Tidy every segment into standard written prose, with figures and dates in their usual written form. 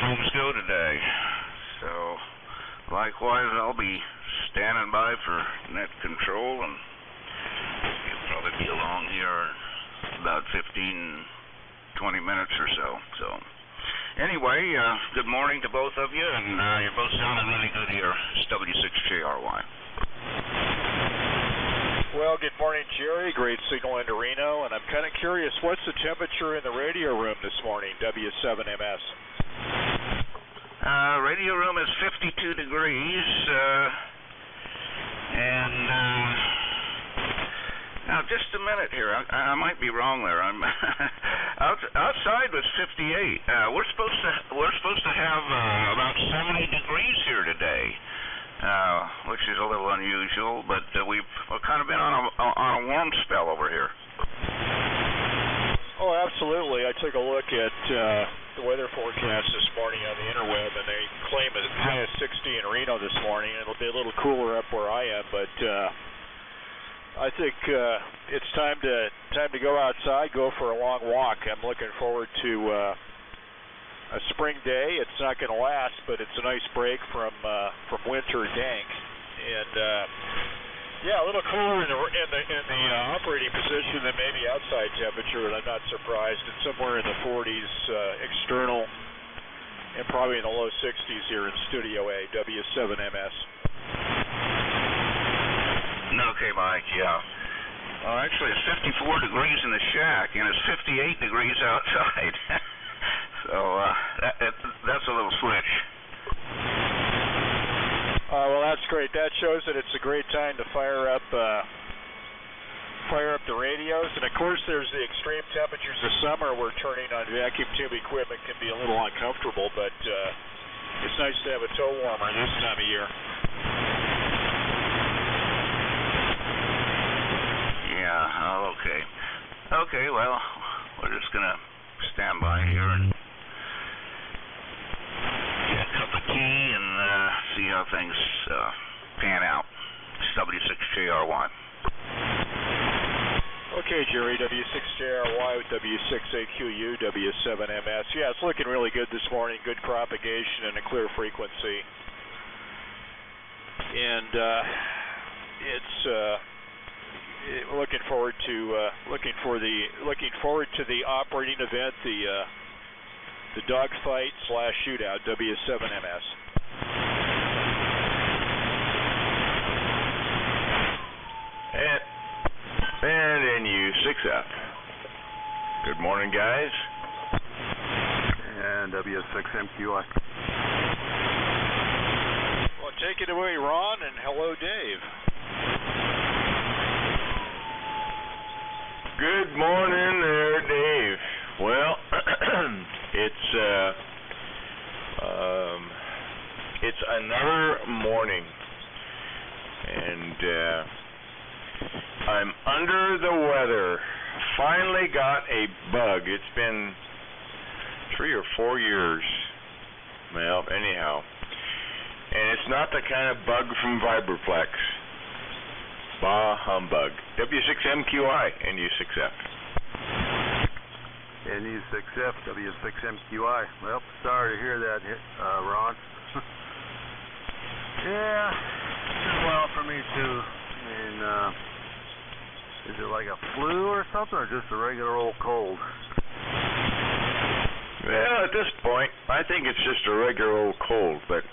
folks go today. So, likewise, I'll be standing by for net control, and you'll probably be along here in about 15-20 minutes or so. So, anyway, good morning to both of you, and you're both sounding really good here. It's W6JRY. Well, good morning, Jerry. Great signal into Reno, and I'm kind of curious, what's the temperature in the radio room this morning, W7MS? Radio room is 52 degrees, and now just a minute here. I might be wrong there. I'm outside was 58. We're supposed to have about 70 degrees here today. Which is a little unusual, but we've kind of been on a warm spell over here. Oh, absolutely. I took a look at the weather forecast this morning on the interweb, and they claim a high of 60 in Reno this morning. It'll be a little cooler up where I am, but I think it's time to go outside, go for a long walk. I'm looking forward to a spring day. It's not going to last, but it's a nice break from winter dank, and yeah, a little cooler in the operating position than maybe outside temperature, and I'm not surprised. It's somewhere in the 40s external, and probably in the low 60s here in Studio A, W7MS. Okay, Mike. Yeah. Well, actually, it's 54 degrees in the shack, and it's 58 degrees outside. So that's a little switch. Well, that's great. That shows that it's a great time to fire up the radios. And of course, there's the extreme temperatures of summer where turning on vacuum tube equipment can be a little uncomfortable. But it's nice to have a toe warmer this time of year. Yeah. Okay. Okay. Well, we're just gonna stand by here and get a cup of tea and see how things pan out. It's W6JRY. Okay, Jerry, W6JRY with W6AQU, W7MS. Yeah, it's looking really good this morning. Good propagation and a clear frequency. And it's looking forward to the operating event, the Dogfight / shootout, W7MS. And NU6F. Good morning, guys. And W6MQI. Well, take it away, Ron, and hello, Dave. Good morning there, Dave. Well, it's another morning, and I'm under the weather. Finally got a bug. It's been 3 or 4 years. Well, anyhow, and it's not the kind of bug from Vibroflex. Bah humbug. W6MQI, NU6F. NU6F, W6MQI. Well, sorry to hear that, Ron. Yeah, it's well for me too. I mean, is it like a flu or something, or just a regular old cold? Well, at this point, I think it's just a regular old cold, but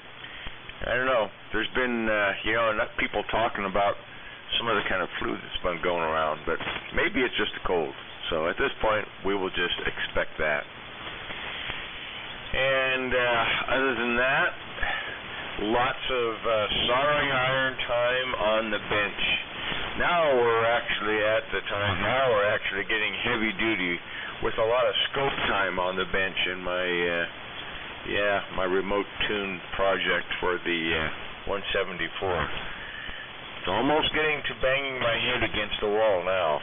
I don't know. There's been, enough people talking about some other kind of flu that's been going around, but maybe it's just a cold. So at this point, we will just expect that. And other than that, lots of soldering iron time on the bench. Now we're actually getting heavy duty with a lot of scope time on the bench in my remote tune project for the 174. It's almost getting to banging my head against the wall now.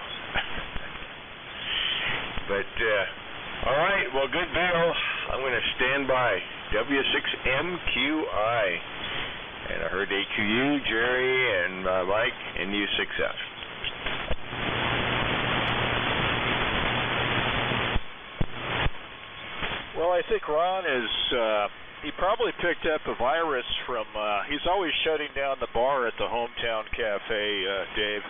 But, all right, well, good deal. I'm going to stand by. W6MQI. And I heard AQU, Jerry, and Mike, and U6F. Well, I think Ron is, he probably picked up a virus from, he's always shutting down the bar at the hometown cafe, Dave.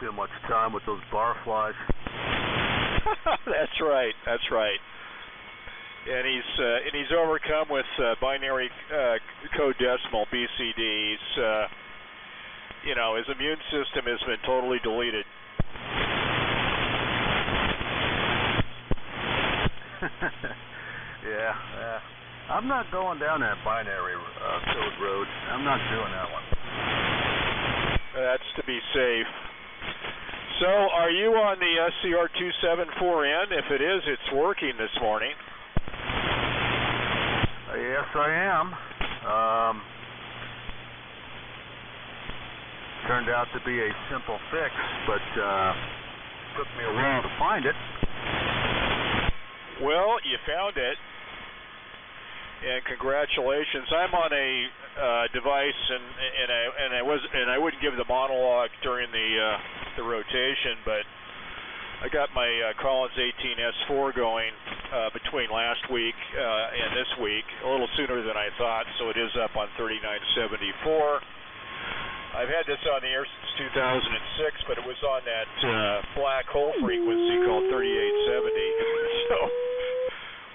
Too much time with those barflies. That's right. And he's overcome with binary code decimal BCD. He's, his immune system has been totally deleted. Yeah. I'm not going down that binary code road. I'm not doing that one. That's to be safe. So, are you on the SCR-274N? If it is, it's working this morning. Yes, I am. Turned out to be a simple fix, but took me a while to find it. Well, you found it, and congratulations. I'm on a device, and I wouldn't give the monologue during the rotation, but I got my Collins 18S4 going between last week and this week, a little sooner than I thought, so it is up on 3974. I've had this on the air since 2006, but it was on that black hole frequency called 3870. So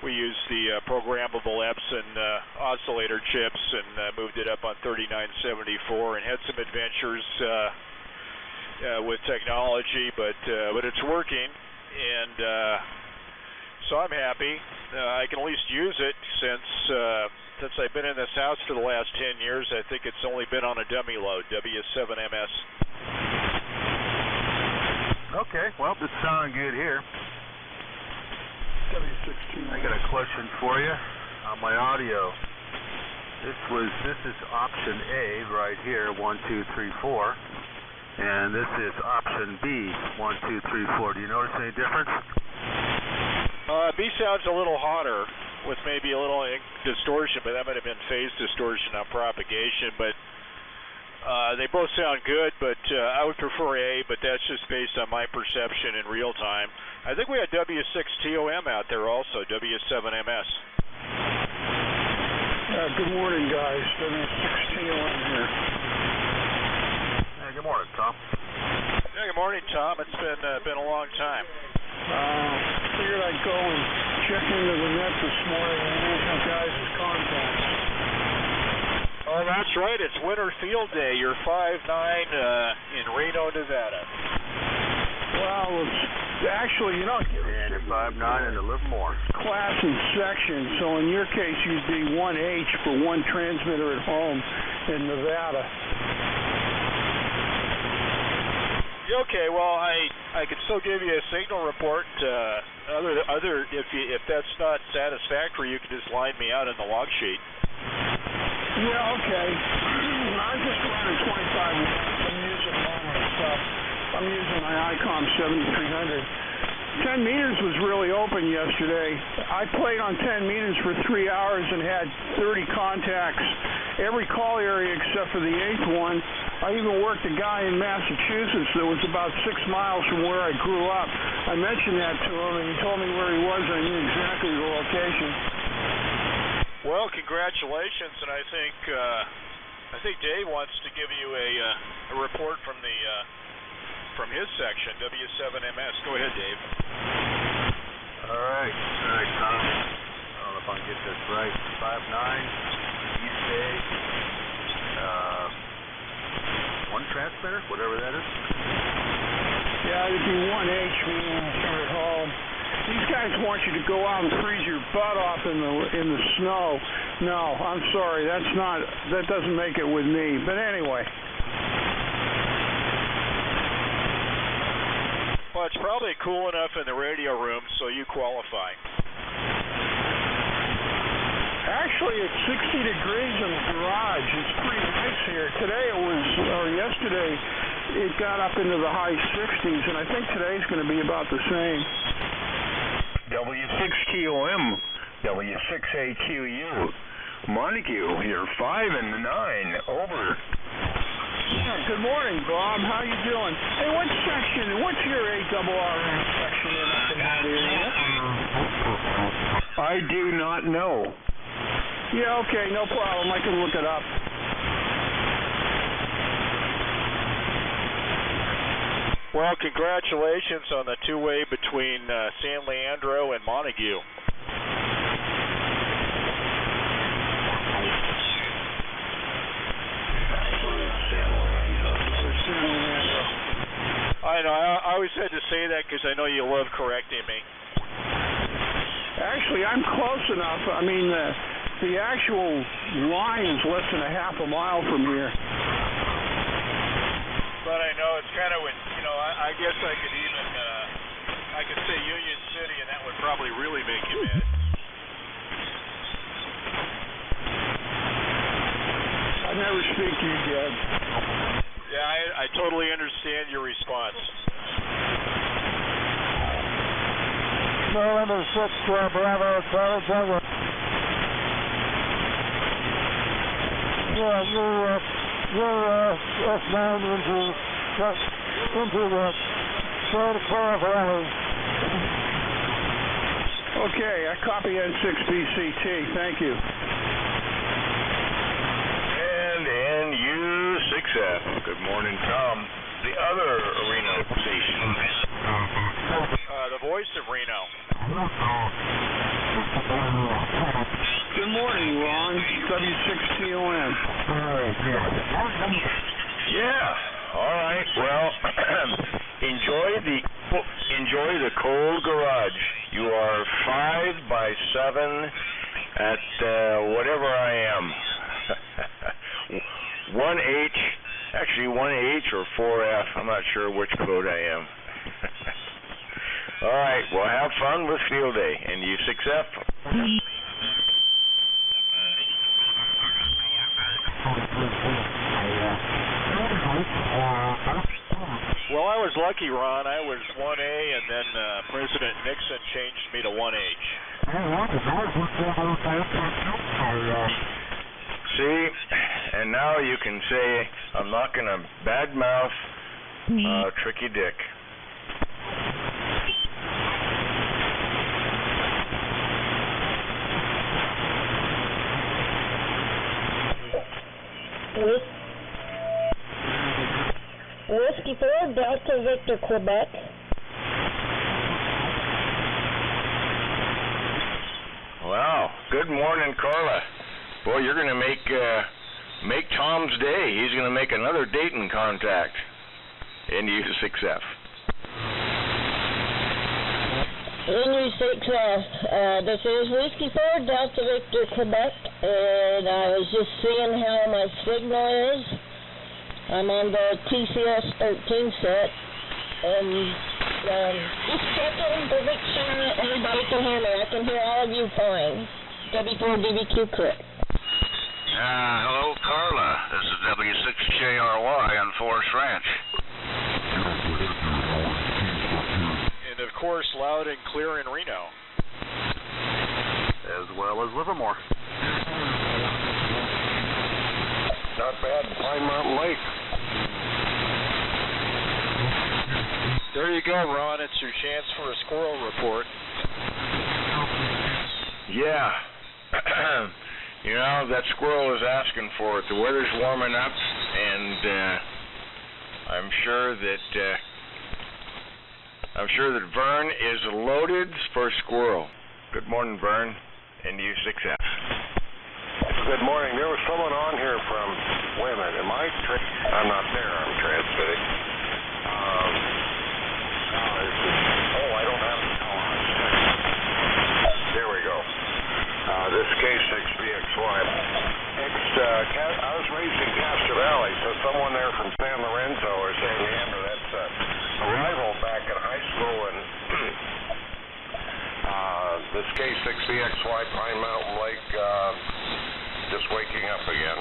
we used the programmable Epson oscillator chips and moved it up on 3974 and had some adventures with technology, but it's working, and so I'm happy. I can at least use it since I've been in this house for the last 10 years. I think it's only been on a dummy load, W7MS. Okay, well, it's sounding good here. W16. I got a question for you on my audio. This is option A right here, 1, 2, 3, 4, and this is option B, 1, 2, 3, 4. Do you notice any difference? B sounds a little hotter, with maybe a little distortion, but that might have been phase distortion on propagation. But they both sound good, but I would prefer A, but that's just based on my perception in real time. I think we had W6TOM out there also, W7MS. Good morning, guys. W6TOM here. Hey, good morning, Tom. Yeah, good morning, Tom. It's been a long time. Figured I'd go and check into the net this morning and use you guys' contacts. Oh, that's right. It's Winter Field Day. You're 5'9" in Reno, Nevada. Well, it's actually, And you're 5'9" and a little more. Class and section, so in your case, you'd be 1H for one transmitter at home in Nevada. Okay, well, I can still give you a signal report. If that's not satisfactory, you can just line me out in the log sheet. Yeah, okay. I'm just running 25 watts. I'm using normal stuff. I'm using my ICOM 7300. 10 meters was really open yesterday. I played on 10 meters for 3 hours and had 30 contacts. Every call area except for the 8th one. I even worked a guy in Massachusetts that was about 6 miles from where I grew up. I mentioned that to him, and he told me where he was, and I knew exactly the location. Well, congratulations, and I think Dave wants to give you a report from his section, W7MS. Go ahead, Dave. All right, Tom. I don't know if I can get this right. 5'9", East Bay, one transmitter, whatever that is. Yeah, it'd be 1H meaning here at home. These guys want you to go out and freeze your butt off in the snow. No, I'm sorry, that doesn't make it with me. But anyway. Well, it's probably cool enough in the radio room, so you qualify. Actually, it's 60 degrees in the garage. It's pretty nice here. Yesterday, it got up into the high 60s, and I think today's going to be about the same. W6TOM, W6AQU, Montague, you're 5 and 9, over. Yeah, good morning, Bob. How you doing? Hey, what's your ARRN section in up in that area? I do not know. Yeah, okay, no problem. I can look it up. Well, congratulations on the two-way between San Leandro and Montague. I know, I always had to say that because I know you love correcting me. Actually, I'm close enough. I mean, the actual line is less than a half a mile from here. But I know it's kind of, you know, I guess I could even, I could say Union City, and that would probably really make you mad. I never speak to you, Dad. Yeah, I totally understand your response. November 6, Bravo, Charlie Douglas. Yeah, you're S9 into the Santa Clara Valley. Okay, I copy N6BCT. Thank you. And NU6F. Good morning, Tom. The other Reno station. The voice of Reno. Good morning, Ron. W6TON. Yeah. All right. Well, enjoy the cold garage. You are 5 by 7 at whatever I am. 1H, actually 1H or 4F. I'm not sure which code I am. All right. Well, have fun with field day. And U6F. Well, I was lucky, Ron. I was 1A, and then President Nixon changed me to 1H. See, and now you can say I'm not going to badmouth Tricky Dick. Whiskey 4, Delta Victor, Quebec. Wow. Good morning, Carla. Boy, you're going to make Tom's day. He's going to make another Dayton contact in U6F. NU6F, this is Whiskey 4, Delta Victor, Quebec, and I was just seeing how my signal is. I'm on the TCS 13 set, and just checking to make sure everybody can hear me. I can hear all of you fine. W4DBQ correct. Hello, Carla. This is W6JRY on Forest Ranch. And, of course, loud and clear in Reno. As well as Livermore. Not bad in Pine Mountain Lake. There you go, Ron. It's your chance for a squirrel report. Yeah. You know, that squirrel is asking for it. The weather's warming up, and I'm sure that Vern is loaded for squirrel. Good morning, Vern, and U6F. Good morning. There was someone on here from, wait a minute, I'm not there, I'm transmitting. I don't have it. There we go. This K6BXY. I was raised in Castro Valley, so someone there from San Lorenzo or San Leandro, that's a rival back in high school, and this K6BXY Pine Mountain Lake, just waking up again.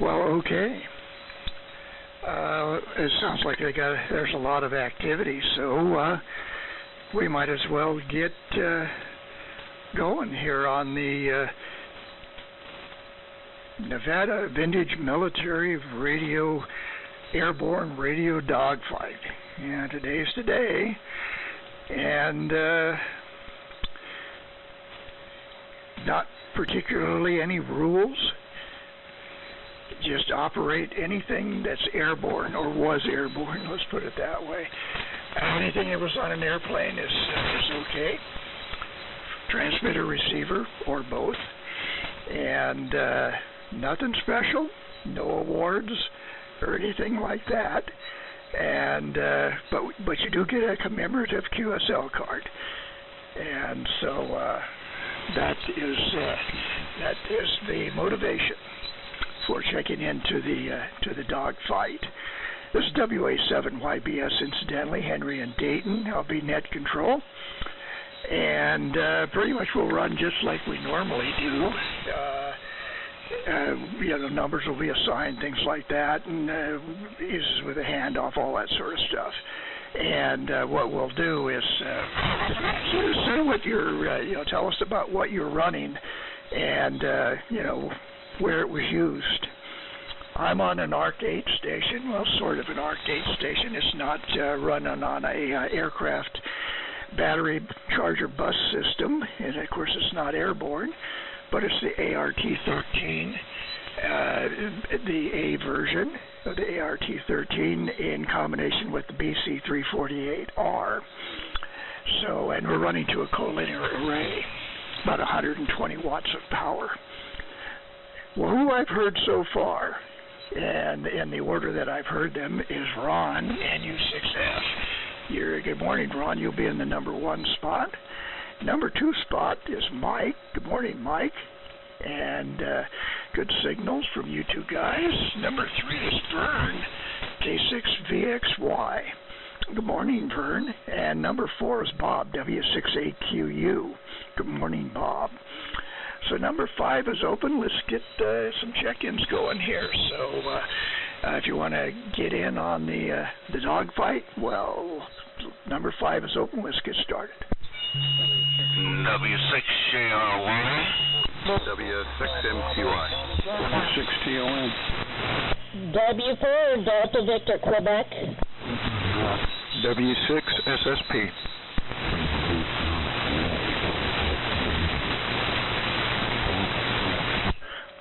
Well, okay. It sounds like there's a lot of activity, so we might as well get going here on the Nevada Vintage Military Radio, Airborne Radio Dogfight. Yeah, today's today. And not particularly any rules. Just operate anything that's airborne, or was airborne, let's put it that way. Anything that was on an airplane is okay. Transmitter, receiver, or both. And nothing special, no awards or anything like that. And but you do get a commemorative QSL card. And so that is the motivation for checking into the dogfight. This is WA7YBS, incidentally, Henry and Dayton. I'll be net control. And pretty much we'll run just like we normally do. Numbers will be assigned, things like that, and uses with a handoff, all that sort of stuff. And what we'll do is say what you're, tell us about what you're running, and where it was used. I'm on an ARC-8 station, well, sort of an ARC-8 station. It's not running on a aircraft battery charger bus system, and of course it's not airborne, but it's the ART-13, the A version of the ART-13 in combination with the BC-348R. So, and we're running to a collinear array, about 120 watts of power. Well, who I've heard so far, and in the order that I've heard them, is Ron, NU6F. Good morning, Ron. You'll be in the number 1 spot. Number 2 spot is Mike. Good morning, Mike. And good signals from you two guys. Number 3 is Vern, K6VXY. Good morning, Vern. And number 4 is Bob, W68QU. Good morning, Bob. So number 5 is open. Let's get some check-ins going here. So if you want to get in on the dogfight, well, number 5 is open. Let's get started. W6JRY. W6MQI. W6TOM. W4 Delta Victor Quebec. W6SSP.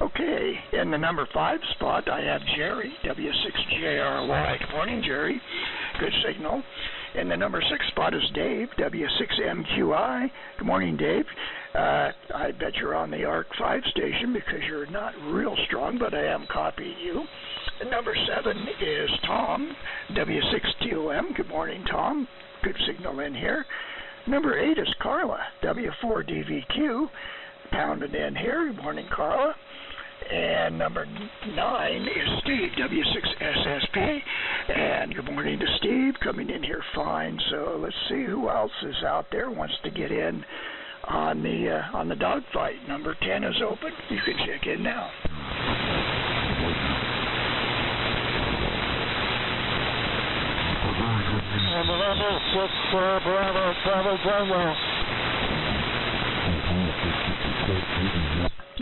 Okay, in the number 5 spot, I have Jerry, W6JRY. Good morning, Jerry. Good signal. In the number 6 spot is Dave, W6MQI. Good morning, Dave. I bet you're on the ARC-5 station because you're not real strong, but I am copying you. And number 7 is Tom, W6TOM. Good morning, Tom. Good signal in here. Number 8 is Carla, W4DVQ. Pounded in here. Good morning, Carla. And number 9 is Steve, W6SSP. And good morning to Steve, coming in here fine. So let's see who else is out there, wants to get in on the dogfight. Number 10 is open. You can check in now. November 6 Bravo, Travel Jungle.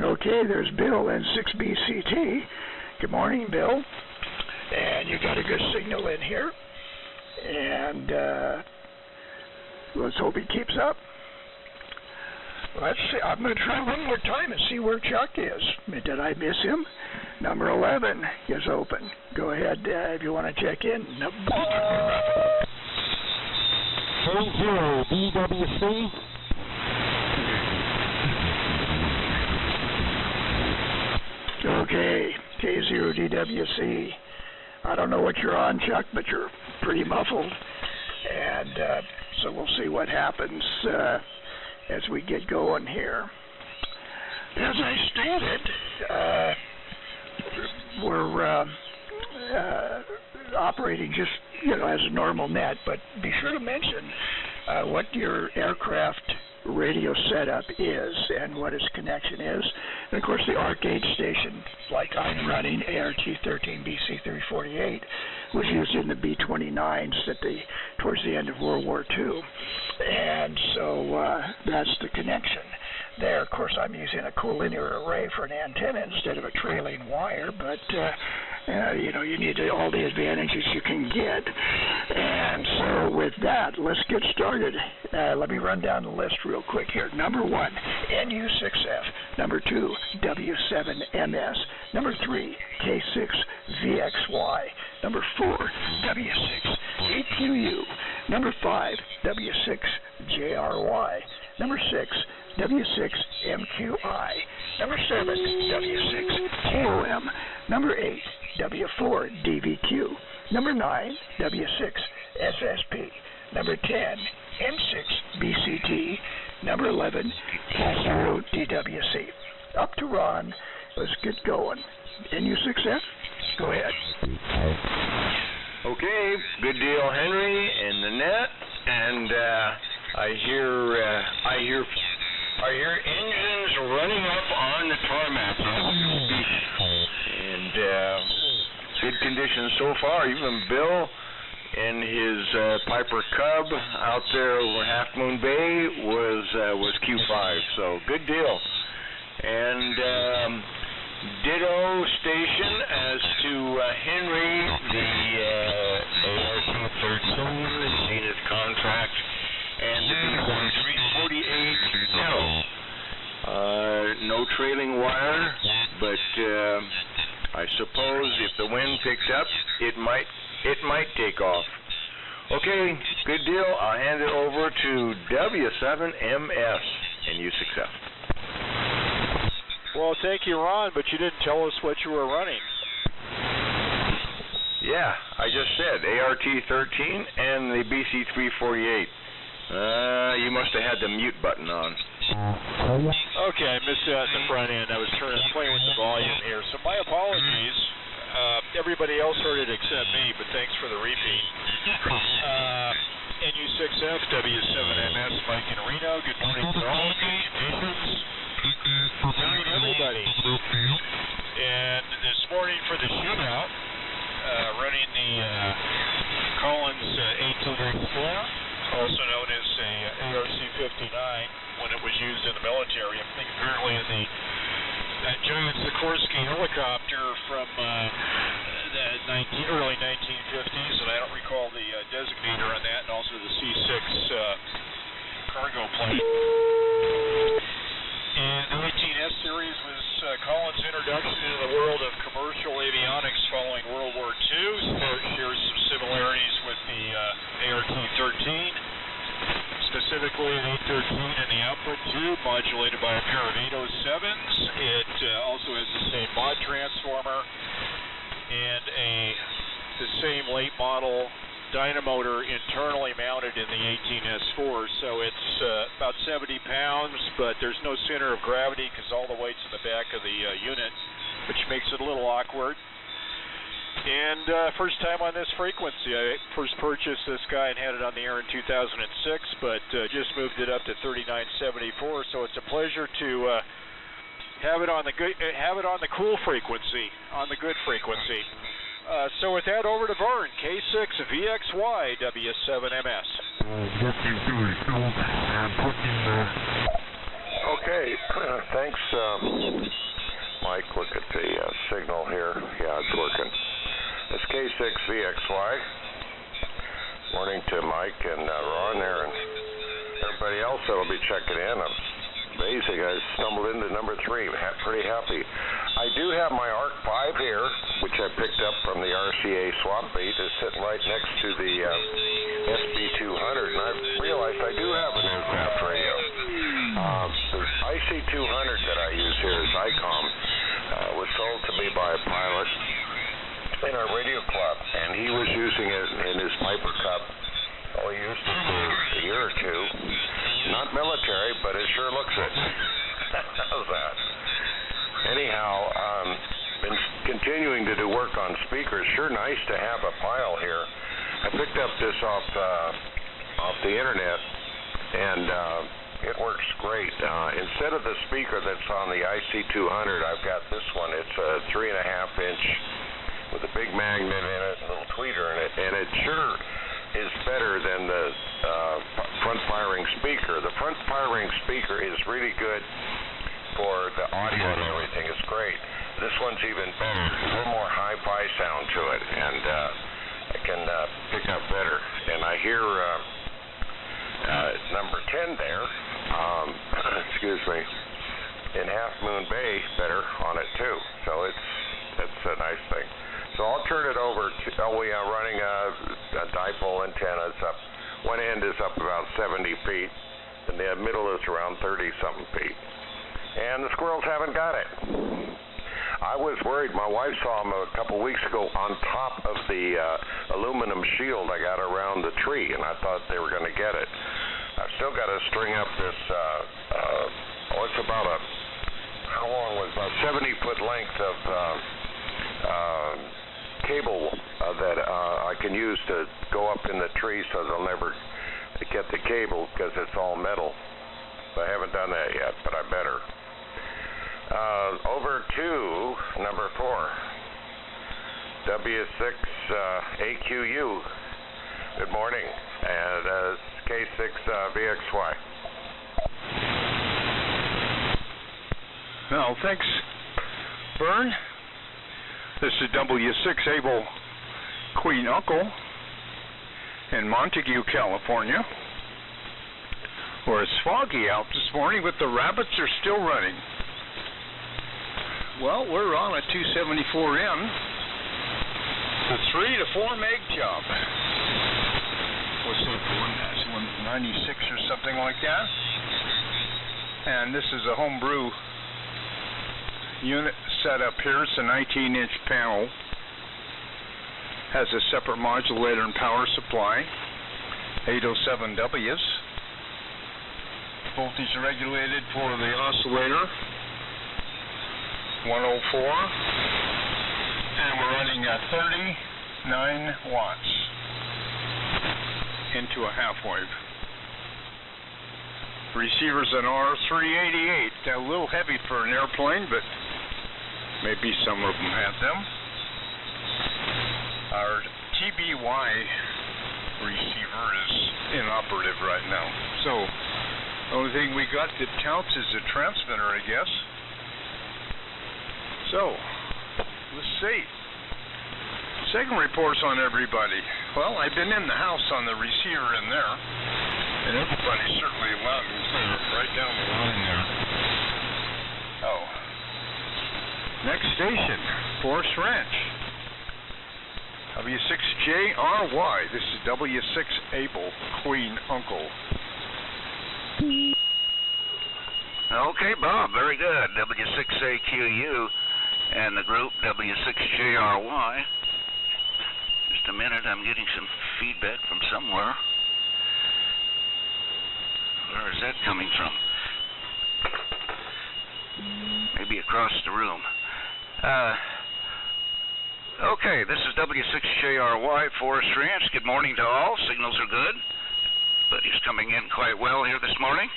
Okay, there's Bill and 6BCT. Good morning, Bill. And you got a good signal in here. And let's hope he keeps up. Let's see. I'm going to try one more time and see where Chuck is. Did I miss him? Number 11 is open. Go ahead if you want to check in. 30 BWC. Okay, K0DWC. I don't know what you're on, Chuck, but you're pretty muffled. And so we'll see what happens as we get going here. As I stated, we're operating just, as a normal net, but be sure to mention what your aircraft radio setup is and what its connection is. And of course the ARC-8 station, like I'm running, ART-13 BC-348, was used in the B-29s towards the end of World War II. And so that's the connection. there. Of course, I'm using a collinear array for an antenna instead of a trailing wire, but you need all the advantages you can get. And so with that, let's get started. Let me run down the list real quick here. Number 1, NU6F. Number 2, W7MS. Number 3, K6VXY. Number 4, W6AQU. Number 5, W6JRY. Number 6, W6MQI. Number 7, W6KOM. Number 8, W4DVQ. Number 9, W6SSP. Number 10, M6BCT. Number 11, K0DWC. Up to Ron. Let's get going. NU6F, go ahead. Okay, good deal, Henry, in the net, and I hear engines running up on the tarmac, and good conditions so far. Even Bill and his Piper Cub out there over Half Moon Bay was Q5, so good deal. And ditto station as to Henry, the ARC-13 Zenith contract, and the B-1348. No trailing wire, but I suppose if the wind picked up, it might take off. Okay, good deal. I'll hand it over to W7MS and U6F. Well, thank you, Ron, but you didn't tell us what you were running. Yeah, I just said ART-13 and the BC-348. You must have had the mute button on. Okay, I missed that in the front end. I was playing with the volume here, so my apologies. Everybody else heard it except me, but thanks for the repeat. NU6F, W7MS, Mike and Reno. Good morning to all of you. Good morning, everybody. And this morning for the shootout, running the Collins 1884, also known as a ARC-59, when it was used in the military. I think apparently in that giant Sikorsky helicopter from the early 1950s, and I don't recall the designator on that, and also the C-6 cargo plane. And the 18S series was Collins' introduction into the world of commercial avionics following World War II. Shares some similarities with the ART-13, specifically the 813 and the output tube, modulated by a pair of 807s. It also has the same mod transformer and the same late model dynamotor internally mounted in the 18S4, so it's about 70 pounds, but there's no center of gravity because all the weight's in the back of the unit, which makes it a little awkward. And first time on this frequency. I first purchased this guy and had it on the air in 2006, but just moved it up to 3974, so it's a pleasure to have it on the cool frequency, on the good frequency. So with that, over to Vern, K6VXY, W7MS. Okay, thanks, Mike. Look at the signal here. Yeah, it's working. It's K6VXY. Morning to Mike and Ron there and everybody else that'll be checking in. Amazing, I stumbled into number 3. Pretty happy. I do have my ARC-5 here, which I picked up from the RCA swap meet. It's sitting right next to the SB200, and I realized I do have an aircraft radio. The IC200 that I use here is ICOM. Was sold to me by a pilot in our radio club, and he was using it in his Piper Cub. He used it for a year or two. Not military, but it sure looks it. How's that? Anyhow, been continuing to do work on speakers. Sure nice to have a file here. I picked up this off the internet, and it works great. Instead of the speaker that's on the IC200, I've got this one. It's a 3.5-inch with a big magnet in it, a little tweeter in it, and it sure is better than the front-firing speaker. The front-firing speaker is really good for the audio and everything. It's great. This one's even better. A little more hi-fi sound to it, and I can pick up better. And I hear number 10 there, excuse me, in Half Moon Bay better on it too. So that's a nice thing. So I'll turn it over to, we are running a dipole antenna. It's up, one end is up about 70 feet, and the middle is around 30-something feet. And the squirrels haven't got it. I was worried. My wife saw them a couple weeks ago on top of the aluminum shield I got around the tree, and I thought they were going to get it. I've still got to string up this, it's about a, how long was it? About 70-foot length of cable that I can use to go up in the tree so they'll never get the cable because it's all metal. I haven't done that yet, but I better. Over to number 4, W6 AQU. Good morning, and K6 VXY. Well, thanks, Vern. This is W6 Able Queen Uncle in Montague, California, where it's foggy out this morning, but the rabbits are still running. Well, we're on a 274M, a 3 to 4 meg job. What's that one? That's 196 or something like that. And this is a homebrew unit set up here. It's a 19-inch panel. Has a separate modulator and power supply. 807Ws. Voltage regulated for the oscillator. 104, and we're running 39 watts into a half wave. Receiver's an R388, a little heavy for an airplane, but maybe some of them had them. Our TBY receiver is inoperative right now, so the only thing we got that counts is a transmitter, I guess. So, let's see. Second reports on everybody. Well, I've been in the house on the receiver in there, and everybody's certainly loud and clear right down the line there. Oh. Next station, Forest Ranch. W6JRY. This is W6 Able Queen Uncle. Okay, Bob, very good. W6AQU and the group W6JRY. Just a minute, I'm getting some feedback from somewhere. Where is that coming from? Maybe across the room. Okay, this is W6JRY, Forest Ranch. Good morning to all. Signals are good. Buddy's coming in quite well here this morning.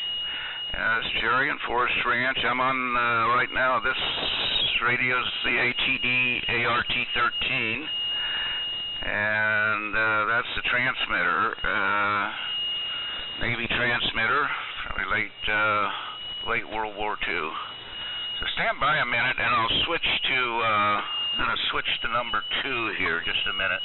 This is Jerry in Forest Ranch. I'm on right now. This radio's the ATD ART13, and that's the transmitter, Navy transmitter, probably late World War II. So stand by a minute, and I'll switch to I'm going to switch to number 2 here. Just a minute.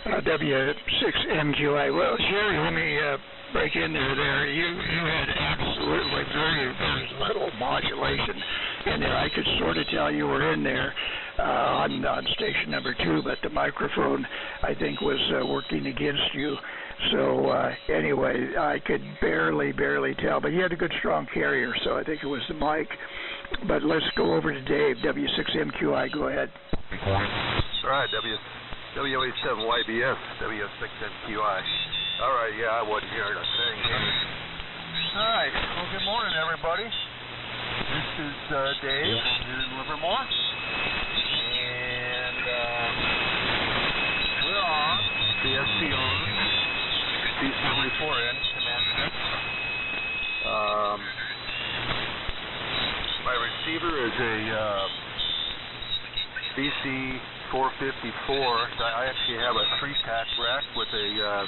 W6MQI. Well, Jerry, let me break in there. You had absolutely very, very little modulation in there. I could sort of tell you were in there on station number 2, but the microphone, I think, was working against you. So anyway, I could barely tell. But you had a good, strong carrier, so I think it was the mic. But let's go over to Dave, W6MQI. Go ahead. All right, WA7YBS, W6MQI. All right, yeah, I wasn't hearing a thing. All right, well, good morning, everybody. This is Dave here in Livermore. And we're on the SCO D74N command set. My receiver is a BC454. I actually have a 3-pack rack with a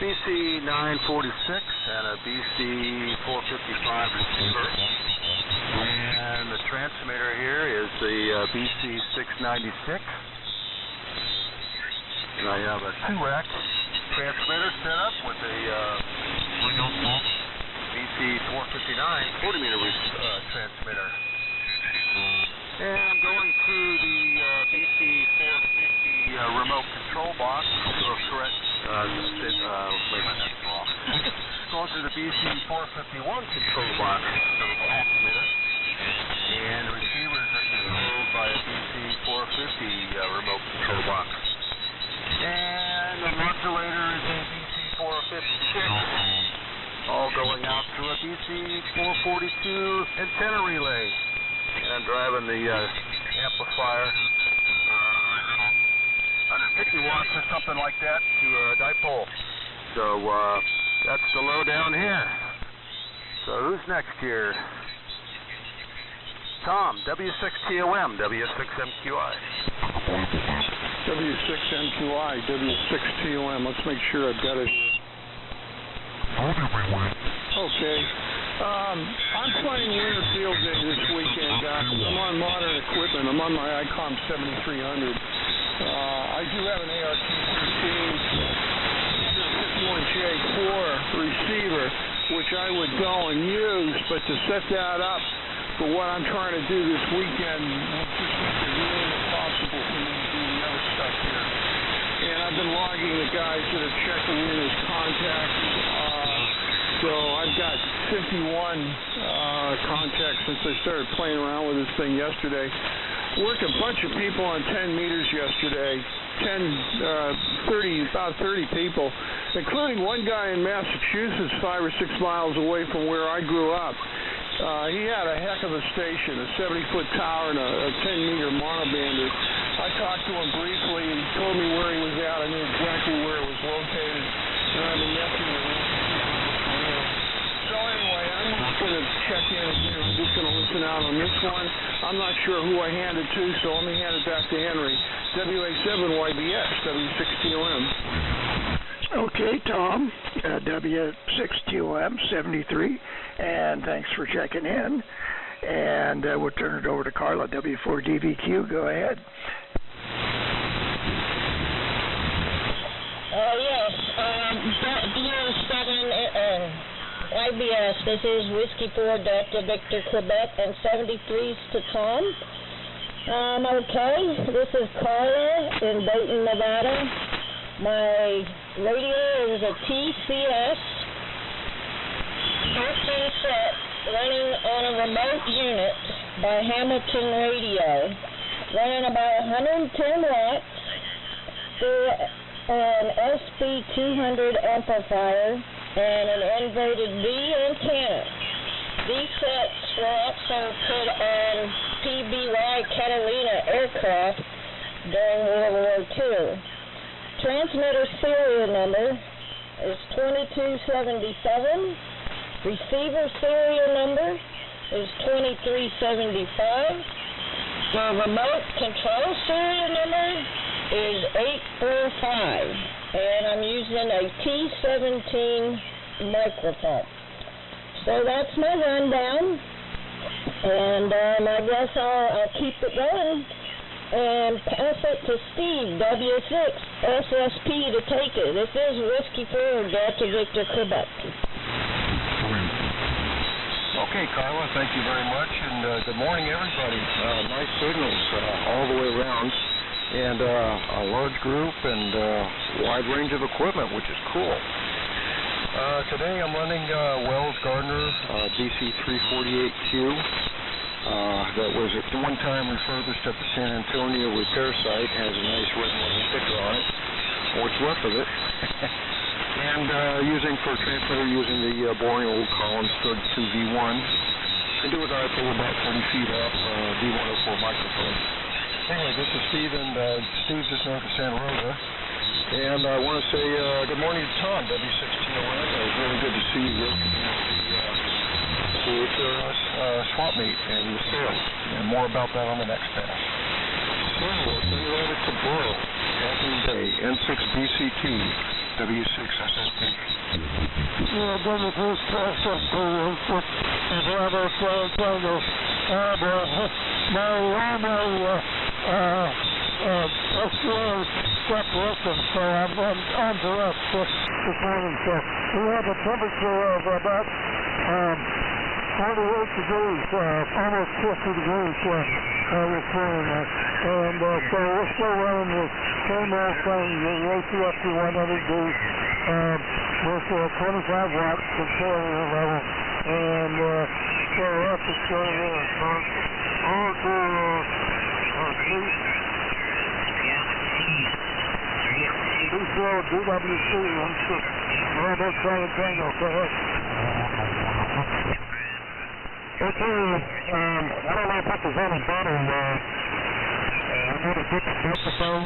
BC946 and a BC455 receiver. And the transmitter here is the BC696. And I have a 2-rack transmitter set up with a BC459 40-meter transmitter. And I'm going to the BC450 remote control box. Correct. Wait a minute, that's wrong. Going to the BC451 control box for the transmitter. And the receivers are controlled by a BC450 remote control box. And the modulator is a BC456. All going out through a BC442 antenna relay. And I'm driving the amplifier, 150 watts or something like that, to a dipole. So that's the lowdown here. So who's next here? Tom, W6TOM, W6MQI. W6MQI, W6TOM. Let's make sure I've got it. Okay. I'm playing Winter Field Day this weekend, guys. I'm on modern equipment. I'm on my ICOM 7300. I do have an ART-13 51J4 receiver, which I would go and use, but to set that up for what I'm trying to do this weekend, it's just really impossible for me to do the other stuff here. And I've been logging the guys that have checked in as contacts. So I've got 51 contacts since I started playing around with this thing yesterday. Worked a bunch of people on 10 meters yesterday, about 30 people, including one guy in Massachusetts 5 or 6 miles away from where I grew up. He had a heck of a station, a 70-foot tower and a 10-meter monobander. I talked to him briefly, and he told me where he was at. I knew exactly where it was located, and I've been messing with him. So anyway, I'm just going to check in here. I'm just going to listen out on this one. I'm not sure who I hand it to, so let me hand it back to Henry. WA7YBS, W6TOM. Okay, Tom, W6TOM 73, and thanks for checking in. And we'll turn it over to Carla, W4DVQ. Go ahead. Yes, W7 YBS, this is Whiskey 4 Delta Victor Quebec, and 73's to Tom. Okay, this is Carla in Dayton, Nevada. My radio is a TCS 13 set running on a remote unit by Hamilton Radio, running about 110 watts through an SB200 amplifier and an inverted V antenna. These sets were also put on PBY Catalina aircraft during World War II. Transmitter serial number is 2277. Receiver serial number is 2375. The remote control serial number is 845. And I'm using a T17 microphone. So that's my rundown. And I guess I'll keep it going and pass it to Steve, W6. SSP to take it. This is Whiskey 4, Delta Victor, Quebec. Okay, Carla, thank you very much, and good morning, everybody. Nice signals all the way around, and a large group and wide range of equipment, which is cool. Today I'm running Wells Gardner DC348Q. That was at one time refurbished at the San Antonio repair site. Has a nice red and white sticker on it, what's left of it. And using for transmitter, using the boring old Collins 32V1. I do it I pull about 30 feet up, D104 microphone. Anyway, this is Steve, and Steve's just north of Santa Rosa. And I want to say good morning to Tom, W1601. It was really good to see you at the swap meet and the sale. And more about that on the next pass. So, let's send it over to Burl, Captain Day, N6BCT, W6 SSP. Yeah, double first pass up to Bravo, Tango, Airborne. My SQL kept working, so I'm on direct this morning. So we have a temperature of about 48 degrees, almost 50 degrees this morning. And so we're still running the same old thing, the ACFT 100D with 25 watts control level. And so that's what's going on. On to DWC, Bravo, Charlie Tango, go ahead. Okay, I don't know if this is any better. I'm going to get the microphone.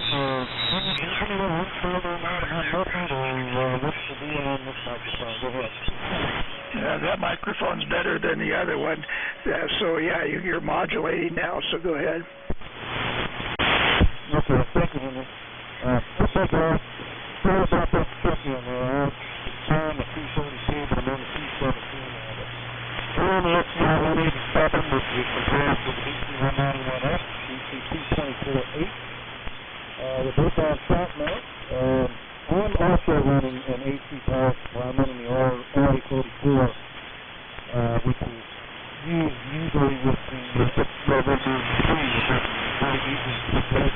What's the deal on this microphone? Go ahead. That microphone's better than the other one. So, yeah, you're modulating now, so go ahead. Okay, thank you, Henry. What's up, Al? Where's that F50 on there? I'm on the P-72, but I'm on the P-17 now. We're on the XC187, which is compared to the DC-191F, DC-224-8. They're both on track now. I'm also running an AC power supply. I'm running the RA-44, which is used usually with the November 3, which is very easy to play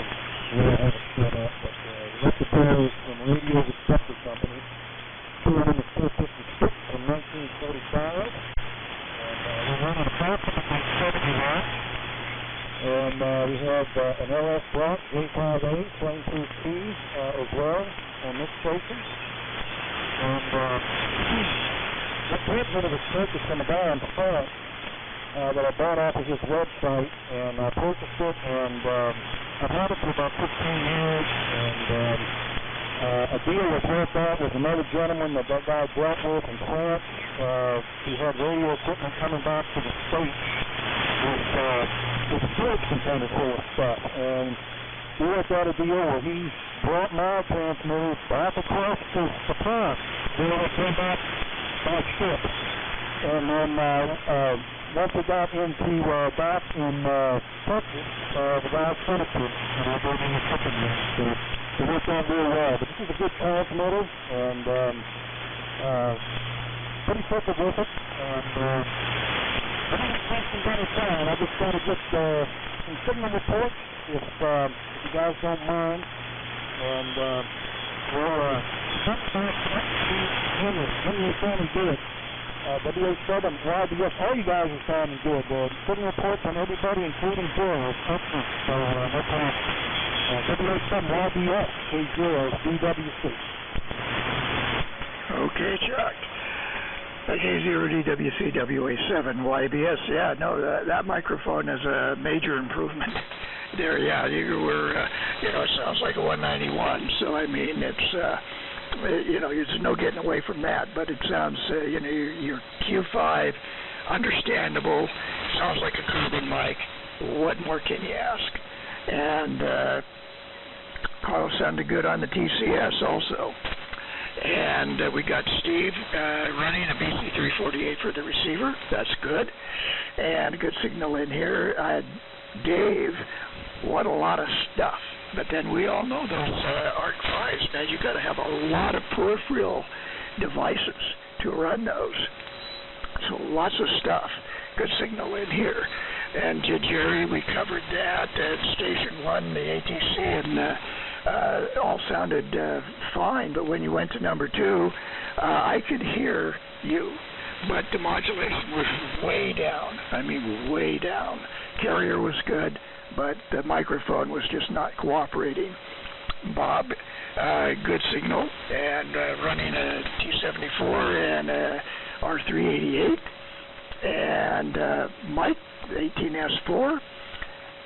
where I have it set up. But the repertoire is from Radio Receptor Company, 256 from 1945. We're running approximately 70 watts, and we have an LS Block J5A flameproof T as well on this station. And the transmitter was purchased from a guy on the front that I bought off of his website, and I purchased it, and I've had it for about 15 years, and a deal was worked out with another gentleman that guy dealt with in France. He had radio equipment coming back to the States with storage containers full of stuff, and we worked out a deal where he brought my transmitter back across the pond. Then it came back by ship, and then once it got into back in Texas, the guy sent it to us, and I gave him a shipping list. So it worked out real well. But this is a good transmitter, and pretty simple with it. And I don't think he's any time. I just got to get some signal reports, if you guys don't mind. And we'll Henry sounding good. WA7, YBS, all you guys are sounding good. Signal reports on everybody, including Bill, is excellent. So no problem. WA7, YBS, 30 DWC. Okay, Chuck. K0DWC WA7 YBS. Yeah, no, that microphone is a major improvement. There, yeah, you were, it sounds like a 191. So I mean, it's, there's no getting away from that. But it sounds, your Q5, understandable. Sounds like a Cuban mic. What more can you ask? And Carl sounded good on the TCS also. And we got Steve running a BC348 for the receiver. That's good. And a good signal in here. Dave, what a lot of stuff. But then we all know those ARC 5s you got to have a lot of peripheral devices to run those. So lots of stuff. Good signal in here. And Jerry, we covered that at Station 1, the ATC, and all sounded fine. But when you went to number 2, I could hear you, but the modulation was way down. I mean, way down. Carrier was good, but the microphone was just not cooperating. Bob, good signal, and running a T74 and a R388. And Mike, 18S4,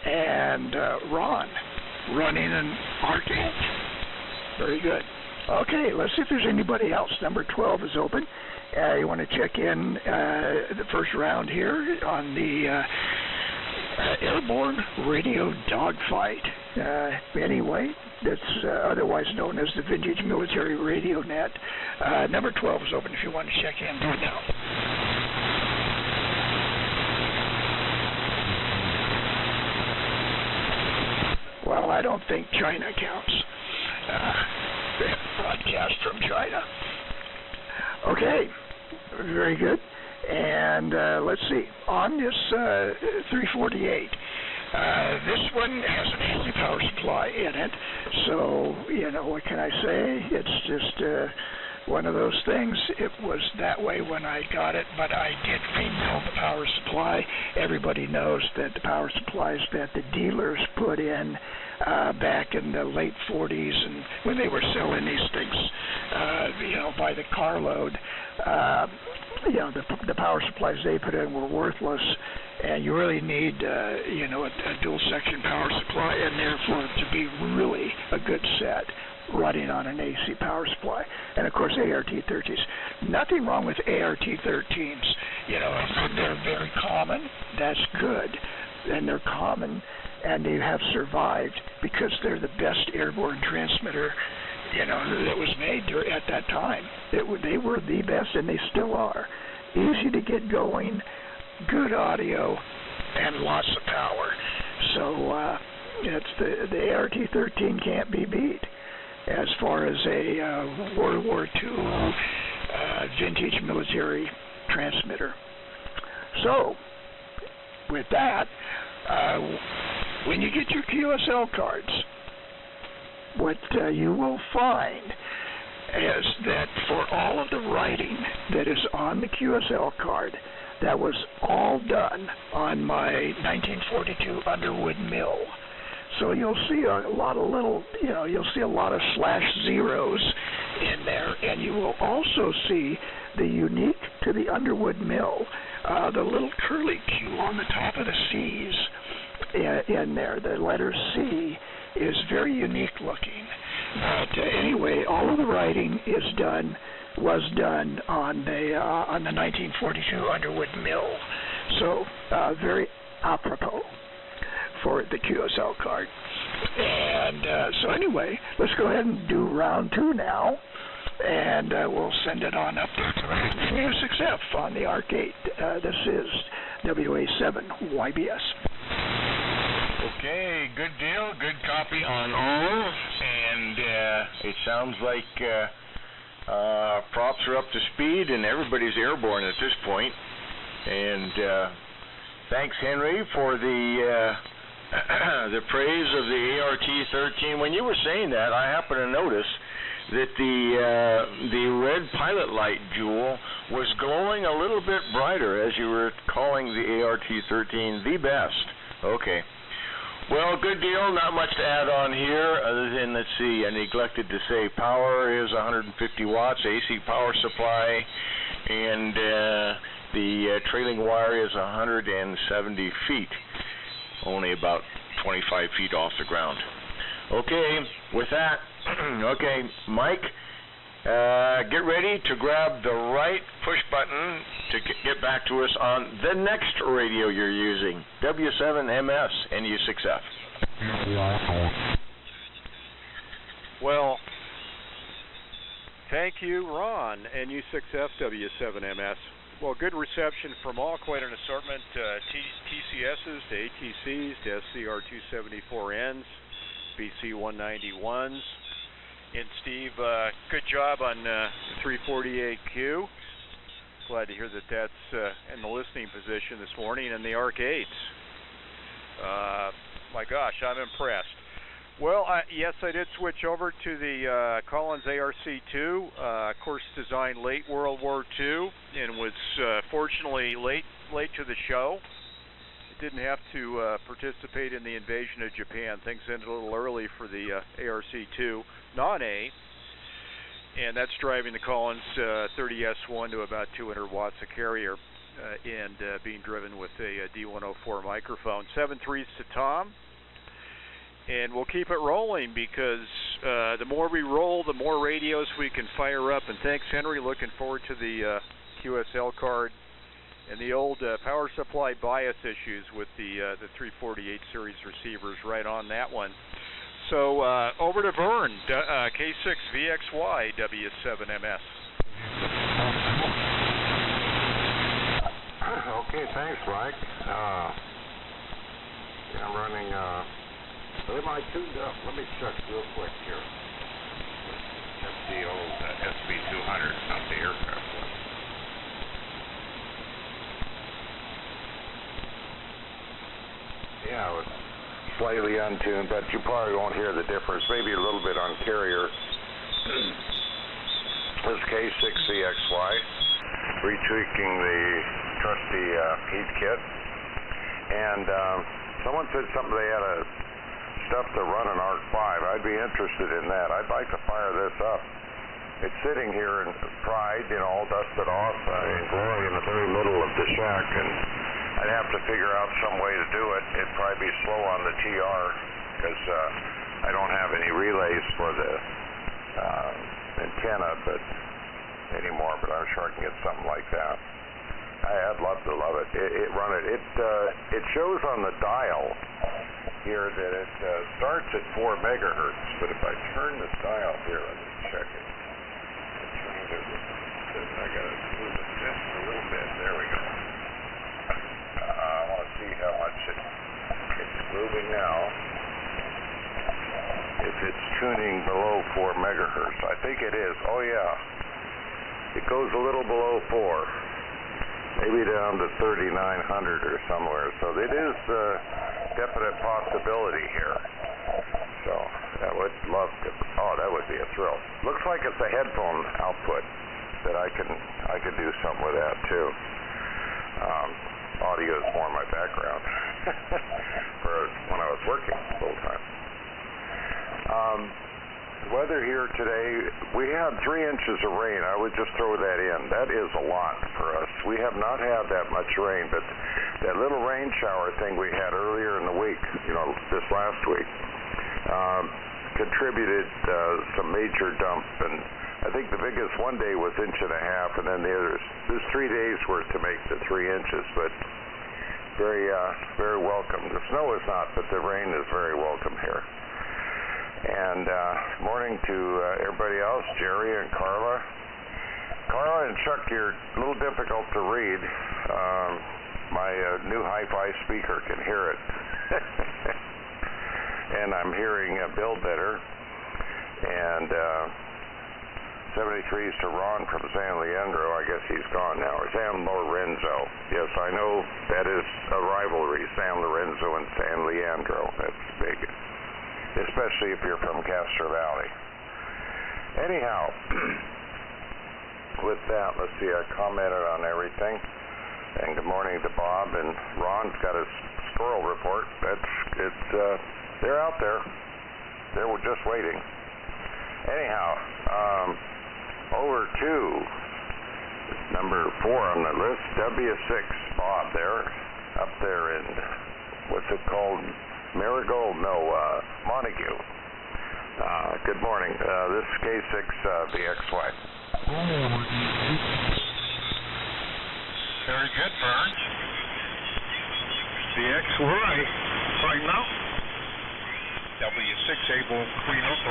and Ron, running an R8. Very good. Okay, let's see if there's anybody else. Number 12 is open. You want to check in the first round here on the Airborne Radio Dogfight. Anyway, that's otherwise known as the Vintage Military Radio Net. Number 12 is open if you want to check in. Do it now. Well, I don't think China counts. Broadcast from China. Okay, very good. And let's see, on this 348, this one has an AC power supply in it. So, you know, what can I say? It's just one of those things. It was that way when I got it, but I did rebuild the power supply. Everybody knows that the power supplies that the dealers put in back in the late 40s, and when they were selling these things, you know, by the carload, you know, the power supplies they put in were worthless, and you really need, you know, a dual section power supply in there for it to be really a good set running on an AC power supply. And of course, ART-13s. Nothing wrong with ART-13s. You know, they're very common. That's good. And they're common, and they have survived because they're the best airborne transmitter, you know, that was made at that time. They were the best, and they still are. Easy to get going, good audio, and lots of power. So it's the ART-13 can't be beat as far as a World War II vintage military transmitter. So, with that, when you get your QSL cards, what you will find is that for all of the writing that is on the QSL card, that was all done on my 1942 Underwood mill. So you'll see a lot of little, you know, you'll see a lot of /0s in there, and you will also see the unique to the Underwood mill, the little curly Q on the top of the C's in there. The letter C is very unique looking. But anyway, all of the writing was done on the 1942 Underwood mill. So very apropos for the QSL card. And so anyway, let's go ahead and do round 2 now, and we'll send it on up there to W6F on the ARC-8. This is WA7 YBS. Okay, good deal, good copy on all, and it sounds like props are up to speed and everybody's airborne at this point. And thanks, Henry, for the praise of the ART-13. When you were saying that, I happened to notice that the red pilot light jewel was glowing a little bit brighter as you were calling the ART-13 the best. Okay. Well, good deal. Not much to add on here other than, let's see, I neglected to say power is 150 watts, AC power supply, and the trailing wire is 170 feet, only about 25 feet off the ground. Okay, with that, okay, Mike, get ready to grab the right push button to get back to us on the next radio you're using, W7MS NU6F. Well, thank you, Ron, NU6F W7MS. Well, good reception from all, quite an assortment, TCSs to ATCs to SCR-274Ns, BC-191s, And Steve, good job on the 348Q. Glad to hear that that's in the listening position this morning in the arcades. My gosh, I'm impressed. Well, yes, I did switch over to the Collins ARC-2, of course designed late World War II, and was fortunately late to the show. It didn't have to participate in the invasion of Japan. Things ended a little early for the ARC-2 non-A, and that's driving the Collins 30S1 to about 200 watts of carrier, and being driven with a D104 microphone. 7.3s to Tom, and we'll keep it rolling because the more we roll, the more radios we can fire up. And thanks, Henry. Looking forward to the QSL card and the old power supply bias issues with the 348 series receivers right on that one. So over to Vern, K6VXY W7MS. Okay, thanks, Mike. I'm running, am I tuned up? Let me check real quick here. That's the old SB200, not the aircraft one. Yeah, it was slightly untuned, but you probably won't hear the difference. Maybe a little bit on carrier. This K6VXY, retweaking the trusty heat kit, and someone said something they had stuff to run an ARC-5. I'd be interested in that. I'd like to fire this up. It's sitting here in pride, all dusted off in glory in the very middle of the shack, and I'd have to figure out some way to do it. It'd probably be slow on the TR because I don't have any relays for the antenna anymore, but I'm sure I can get something like that. I'd love to love it. Run it. It shows on the dial here that it starts at 4 megahertz, but if I turn this dial here, let me check it. I gotta move it just a little bit. There we go. I want to see how much it's moving now. If it's tuning below 4 megahertz, I think it is. Oh yeah, it goes a little below 4, maybe down to 3,900 or somewhere. So it is a definite possibility here. So I would love to. Oh, that would be a thrill. Looks like it's a headphone output that I can do something with that too. Audio is more my background for when I was working full time. Weather here today, we had 3 inches of rain. I would just throw that in. That is a lot for us. We have not had that much rain, but that little rain shower thing we had earlier in the week, this last week, contributed some major dump, and I think the biggest one day was 1.5 inches, and then there's 3 days worth to make the 3 inches, but very, very welcome. The snow is not, but the rain is very welcome here. And morning to everybody else, Jerry and Carla. Carla and Chuck, you're a little difficult to read. My new hi-fi speaker can hear it. And I'm hearing Bill better. And 73s to Ron from San Leandro. I guess he's gone now. Or San Lorenzo. Yes, I know that is a rivalry, San Lorenzo and San Leandro. That's big. Especially if you're from Castro Valley. Anyhow, with that, let's see, I commented on everything. And good morning to Bob, and Ron's got his squirrel report. They're out there. They're just waiting. Anyhow, over to number 4 on the list, W6, Bob there, up there in, what's it called? Marigold? No, Montague. Good morning. This is K6VXY. Very good, Vern. The XY, right now. W6 able to clean up.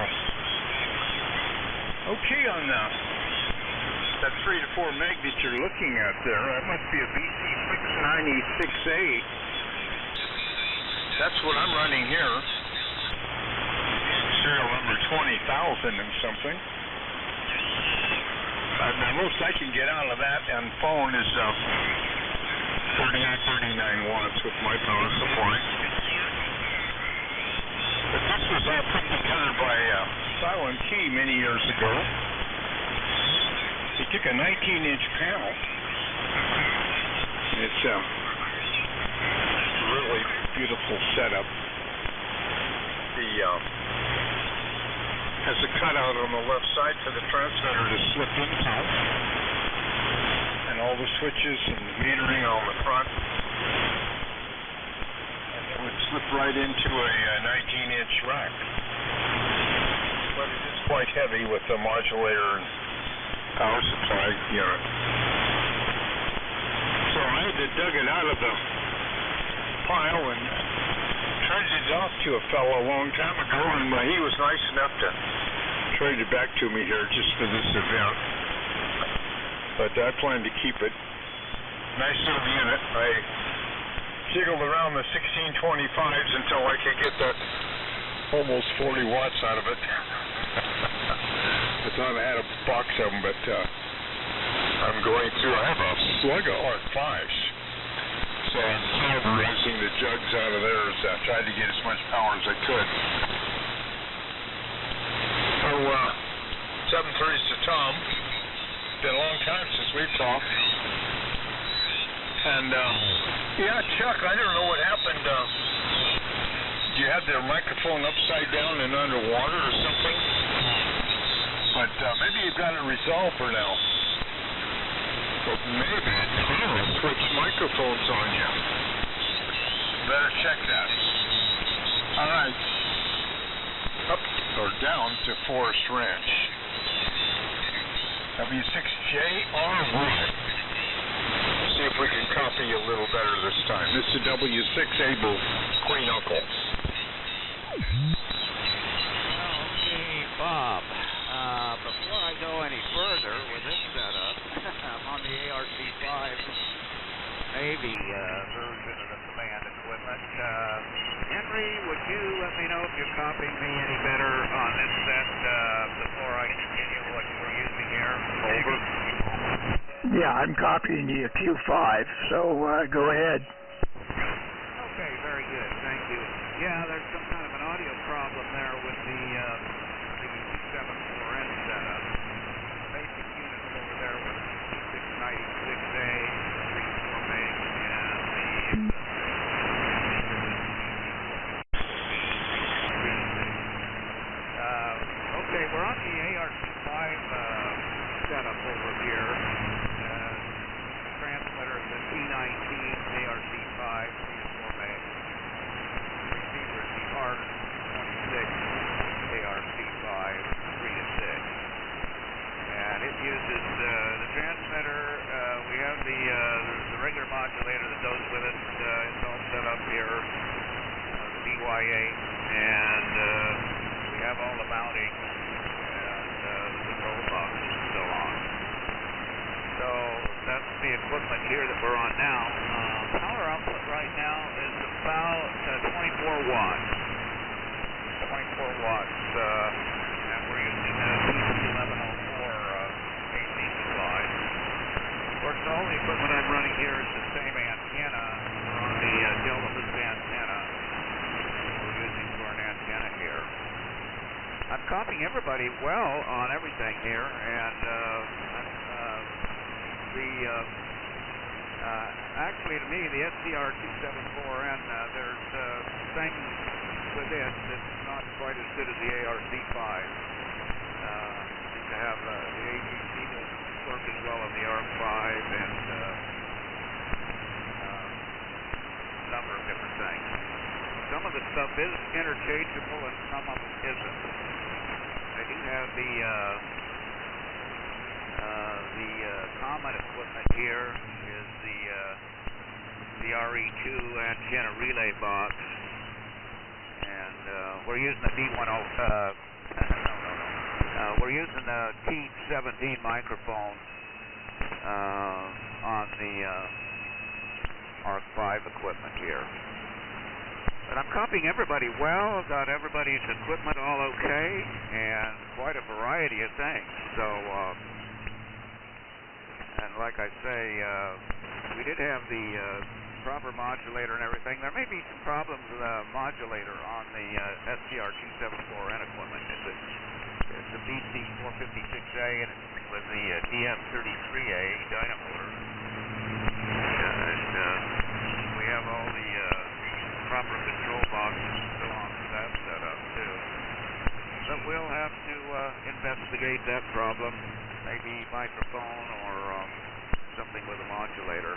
Okay, on that 3 to 4 meg that you're looking at there, that must be a BC696A. That's what I'm running here. serial number 20,000 and something. The most I can get out of that on phone is 39 watts with my power supply. But this was all put together by Silent Key many years ago. He took a 19-inch panel. It's a really beautiful setup. The has a cutout on the left side for the transmitter to slip into, and all the switches and the metering on the front. And it would slip right into a 19-inch rack. But it is quite heavy with the modulator and power supply unit. So I had to dug it out of the pile and traded it off to a fellow a long time ago, and he was nice enough to trade it back to me here just for this event. But I plan to keep it. Nice little unit. I jiggled around the 1625s until I could get that almost 40 watts out of it. I thought I had a box of them, but I'm going through. I have a slug of R5s. So I'm pulverizing the jugs out of there as I tried to get as much power as I could. So, 7:30's to Tom. Been a long time since we've talked. And, yeah, Chuck, I don't know what happened. Do you have their microphone upside down and underwater or something? But maybe you've got it resolved for now. But maybe I'll switch microphones on you. Better check that. All right. Up or down to Forest Ranch. W6JR1. See if we can copy you a little better this time. This is W6 Able, Queen Uncle. Okay, Bob. Before I go any further with this setup, I'm on the ARC-5 Navy version of the command equipment. Henry, would you let me know if you're copying me any better on this set before I continue what we're using here? Over. Yeah, I'm copying you Q5, so go ahead. Okay, very good. Thank you. Yeah, there's some kind of an audio problem there with the 274N setup. The basic units over there were 696A, 3-4 meg, and the okay, we're on the ARC-5 setup over here. Transmitter is the T19 ARC-5, 3-4 meg. Receiver is the ARC-26 ARC-5, 3-6. And it uses the transmitter. We have the regular modulator that goes with it. It's all set up here, the BYA, and we have all the mounting and the control box and so on. So that's the equipment here that we're on now. Power output right now is about 24 watts. 24 watts, and we're using a DC-1104 AC supply. Of course, all the equipment I'm running here is the same antenna. We're on the Delta Loop antenna we're using for an antenna here. I'm copying everybody well on everything here, and actually, to me, the SCR-274N, there's things with it that's not quite as good as the ARC-5. Seem to have the AGC doesn't work as well on the ARC-5, and a number of different things. Some of the stuff is interchangeable, and some of it isn't. I do have the common equipment here is the RE2 antenna relay box, and we're using the D10. We're using the T17 microphone on the ARC-5 equipment here. But I'm comping everybody well, got everybody's equipment all okay, and quite a variety of things. So, and like I say, we did have the proper modulator and everything. There may be some problems with the modulator on the STR-274N equipment. It's a BC-456A, and it's with the DM-33A dynamotor. And we have all the proper control boxes and so on for that setup too. But we'll have to investigate that problem, maybe microphone or something with a modulator.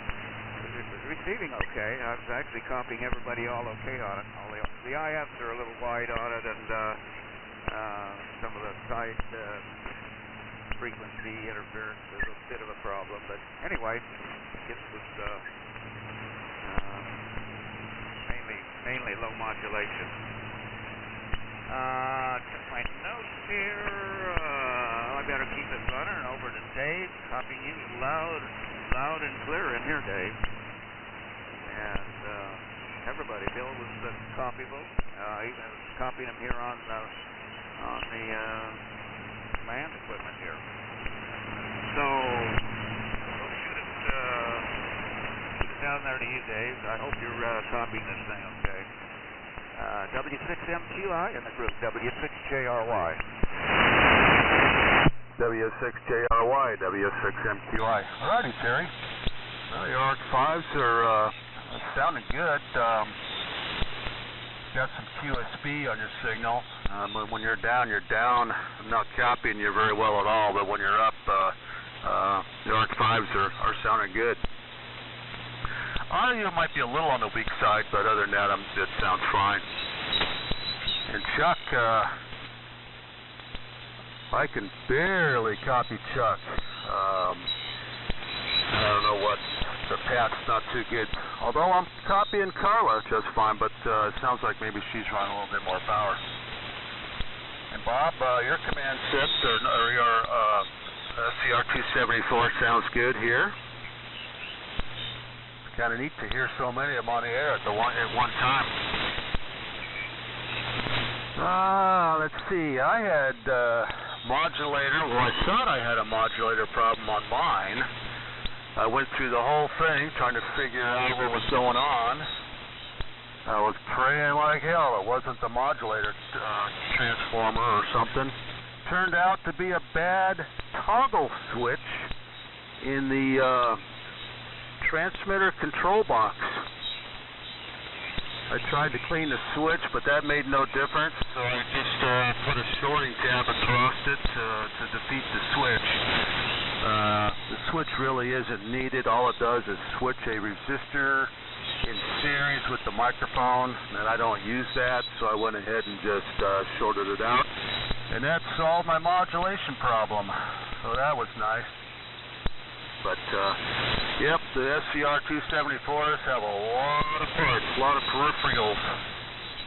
It was receiving okay. I was actually copying everybody all okay on it. All the IFs are a little wide on it, and some of the side frequency interference is a bit of a problem. But anyway, this was mainly low modulation. Check my notes here. I better keep it running. Over to Dave, copying you loud and clear in here, Dave. And everybody, Bill was copyable. Even copying him here on the command equipment here. So we'll shoot it down there to you, Dave. I hope you're copying this thing okay. W6MQI in the group, W6JRY. W6JRY, W6MQI. Alrighty, Terry. Well, your ARC-5s are sounding good. Got some QSB on your signal. When you're down, you're down. I'm not copying you very well at all, but when you're up, the ARC-5s are sounding good. Audio might be a little on the weak side, but other than that, it sounds fine. And Chuck, I can barely copy Chuck. I don't know what, the path's not too good. Although I'm copying Carla just fine, but it sounds like maybe she's running a little bit more power. And Bob, your command set, or your SCR-274 sounds good here. Kind of neat to hear so many of them on the air at one time. Let's see. I had modulator. Well, I thought I had a modulator problem on mine. I went through the whole thing trying to figure out what was going on. I was praying like hell it wasn't the modulator transformer or something. Turned out to be a bad toggle switch in the transmitter control box. I tried to clean the switch, but that made no difference, so I just put a shorting tab across it to defeat the switch. The switch really isn't needed. All it does is switch a resistor in series with the microphone, and I don't use that, so I went ahead and just shorted it out. And that solved my modulation problem, so that was nice. But, yep, the SCR-274s have a lot of parts, a lot of peripherals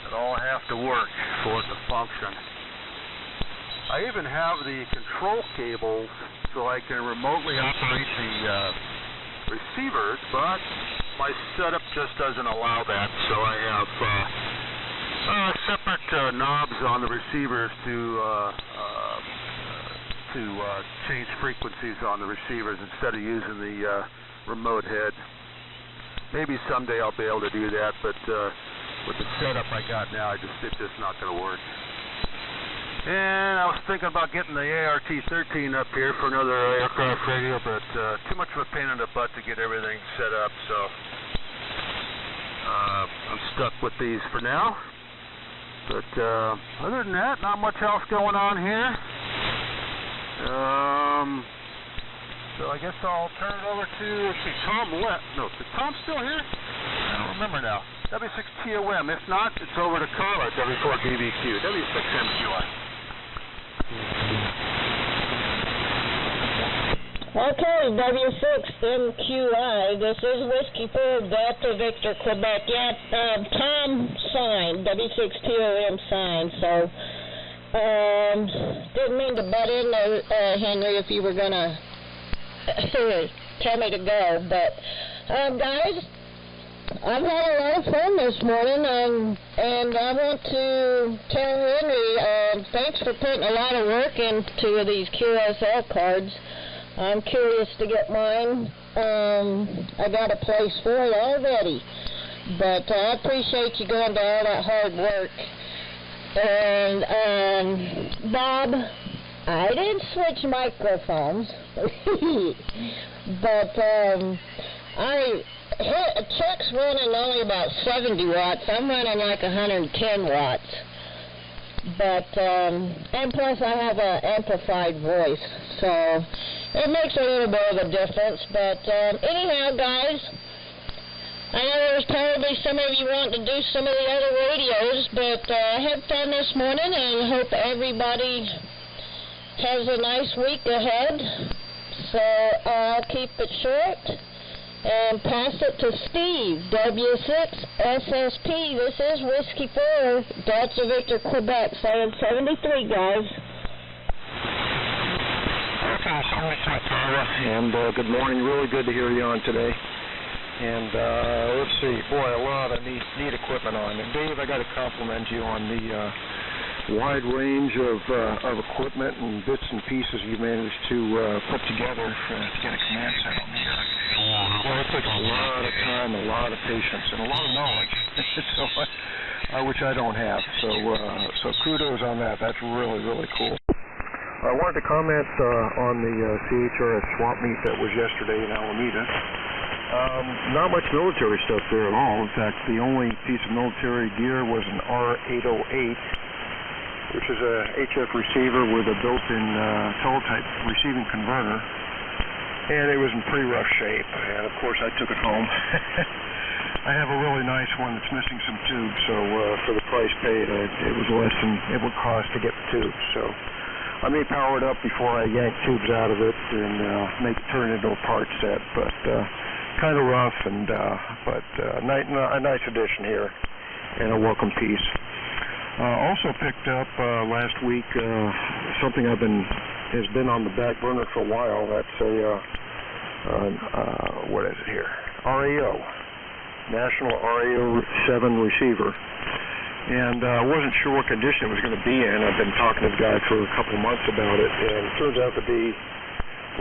that all have to work for it to function. I even have the control cables so I can remotely operate the receivers, but my setup just doesn't allow that, so I have separate knobs on the receivers to change frequencies on the receivers instead of using the remote head. Maybe someday I'll be able to do that, but with the setup I got now, it's just not going to work. And I was thinking about getting the ART-13 up here for another aircraft radio, but too much of a pain in the butt to get everything set up, so I'm stuck with these for now. But other than that, not much else going on here. So I guess I'll turn it over to, let's see, Tom left. No, is Tom still here? I don't remember now. W6TOM. If not, it's over to Carla, W4DVQ, W6MQI. Okay, W6MQI. This is Whiskey 4 Delta Victor Quebec. Yeah, Tom signed, W6TOM signed, so didn't mean to butt in there, Henry, if you were going to tell me to go. But, guys, I've had a lot of fun this morning, and I want to tell Henry, thanks for putting a lot of work into these QSL cards. I'm curious to get mine. I got a place for it already, but I appreciate you going to all that hard work. And, Bob, I didn't switch microphones, but, Chuck's running only about 70 watts. I'm running like 110 watts. But, and plus I have an amplified voice, so it makes a little bit of a difference. But, anyhow, guys, I know there's probably some of you wanting to do some of the other radios, but I had fun this morning and hope everybody has a nice week ahead. So I'll keep it short and pass it to Steve, W6SSP. This is Whiskey 4, Delta Victor, Quebec, saying 73, guys. And good morning. Really good to hear you on today. And let's see, boy, a lot of neat equipment on. And Dave, I got to compliment you on the wide range of equipment and bits and pieces you managed to put together to get a command center on here. Well, it took a lot of time, a lot of patience, and a lot of knowledge, so which I don't have. So kudos on that. That's really, really cool. I wanted to comment on the CHRS swap meet that was yesterday in Alameda. Not much military stuff there at all. In fact, the only piece of military gear was an R808, which is a HF receiver with a built-in teletype receiving converter, and it was in pretty rough shape. And of course, I took it home. I have a really nice one that's missing some tubes, so for the price paid, it was less than it would cost to get the tubes. So I may power it up before I yank tubes out of it and make it turn into a part set, but kind of rough, and but a nice addition here and a welcome piece. Also picked up last week something has been on the back burner for a while. That's what is it here? RAO, National RAO 7 receiver. And I wasn't sure what condition it was going to be in. I've been talking to the guy for a couple of months about it, and it turns out to be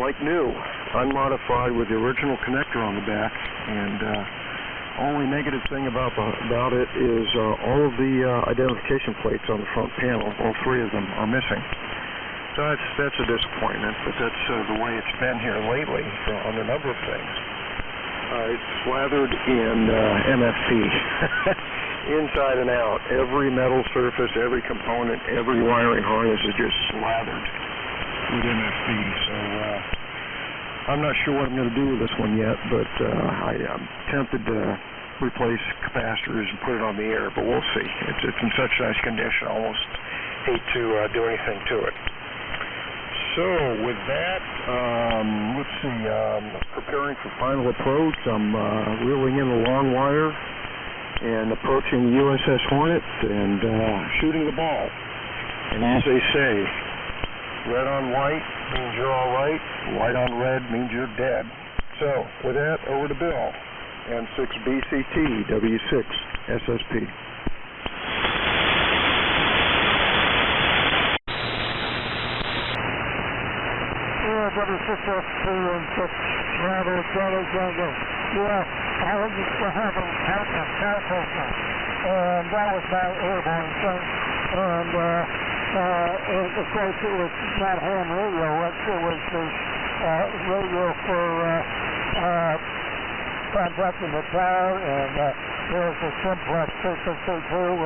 like new, unmodified with the original connector on the back. And only negative thing about it is all of the identification plates on the front panel, all three of them, are missing. So that's a disappointment, but that's the way it's been here lately on a number of things. It's slathered in MFP, inside and out. Every metal surface, every component, every wiring harness is just slathered with MFP. So I'm not sure what I'm going to do with this one yet, but I'm tempted to replace capacitors and put it on the air, but we'll see. It's in such nice condition, I almost hate to do anything to it. So with that, let's see, preparing for final approach. I'm reeling in the long wire and approaching the USS Hornet and shooting the ball. And as they say, red on white means you're all right, white on red means you're dead. So with that, over to Bill, N6BCT, W6SSP. W6SSP and 6 Bravo Charlie Tango. Yeah, I was just having a catapult, and that was my airborne thing. And of course, it was not ham radio. It was the radio for contacting the tower, and there was a simplex frequency too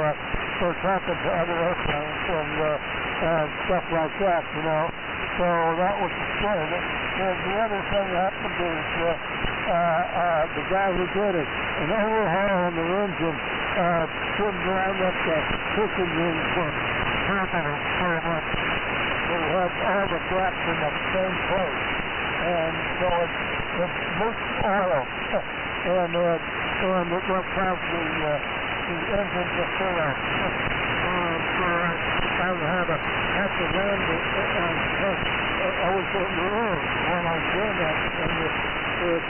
for talking to other airplanes and stuff like that, you know. So that was good. And the other thing happened is the guy who did it, an overhaul on the engine, couldn't line up the cooking room for happening very much. They had all the gaps in the same place. And so it leaked oil. and it went past the engine to fail. I had to land it, and I was in the room when I was doing that, and the it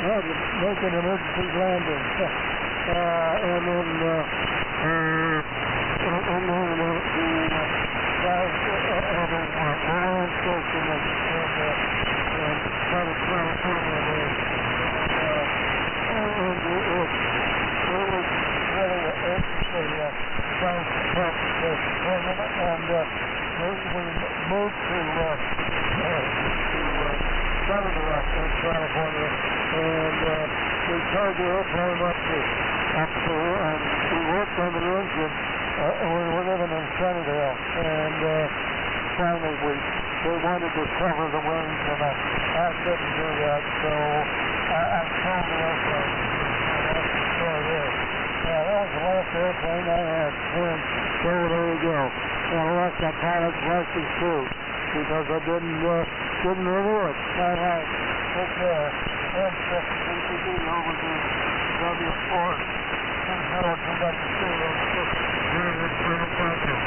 had to make an emergency landing. And then the guys at the land station and started trying to turn it in. And it was really an interesting transportation tournament, and we moved to Senator in California, and we towed the airplane up there, and we worked on the engine. We were living in Sunnydale, and finally they wanted to cover the wings, and I couldn't do that, so I sold the airplane. So there. Yeah, that was the last airplane I had. And so there you go. And I lost my pilot's license too, because I didn't renew it. All right. Take care. M6 over to W4. Until I come back to school. Thank you.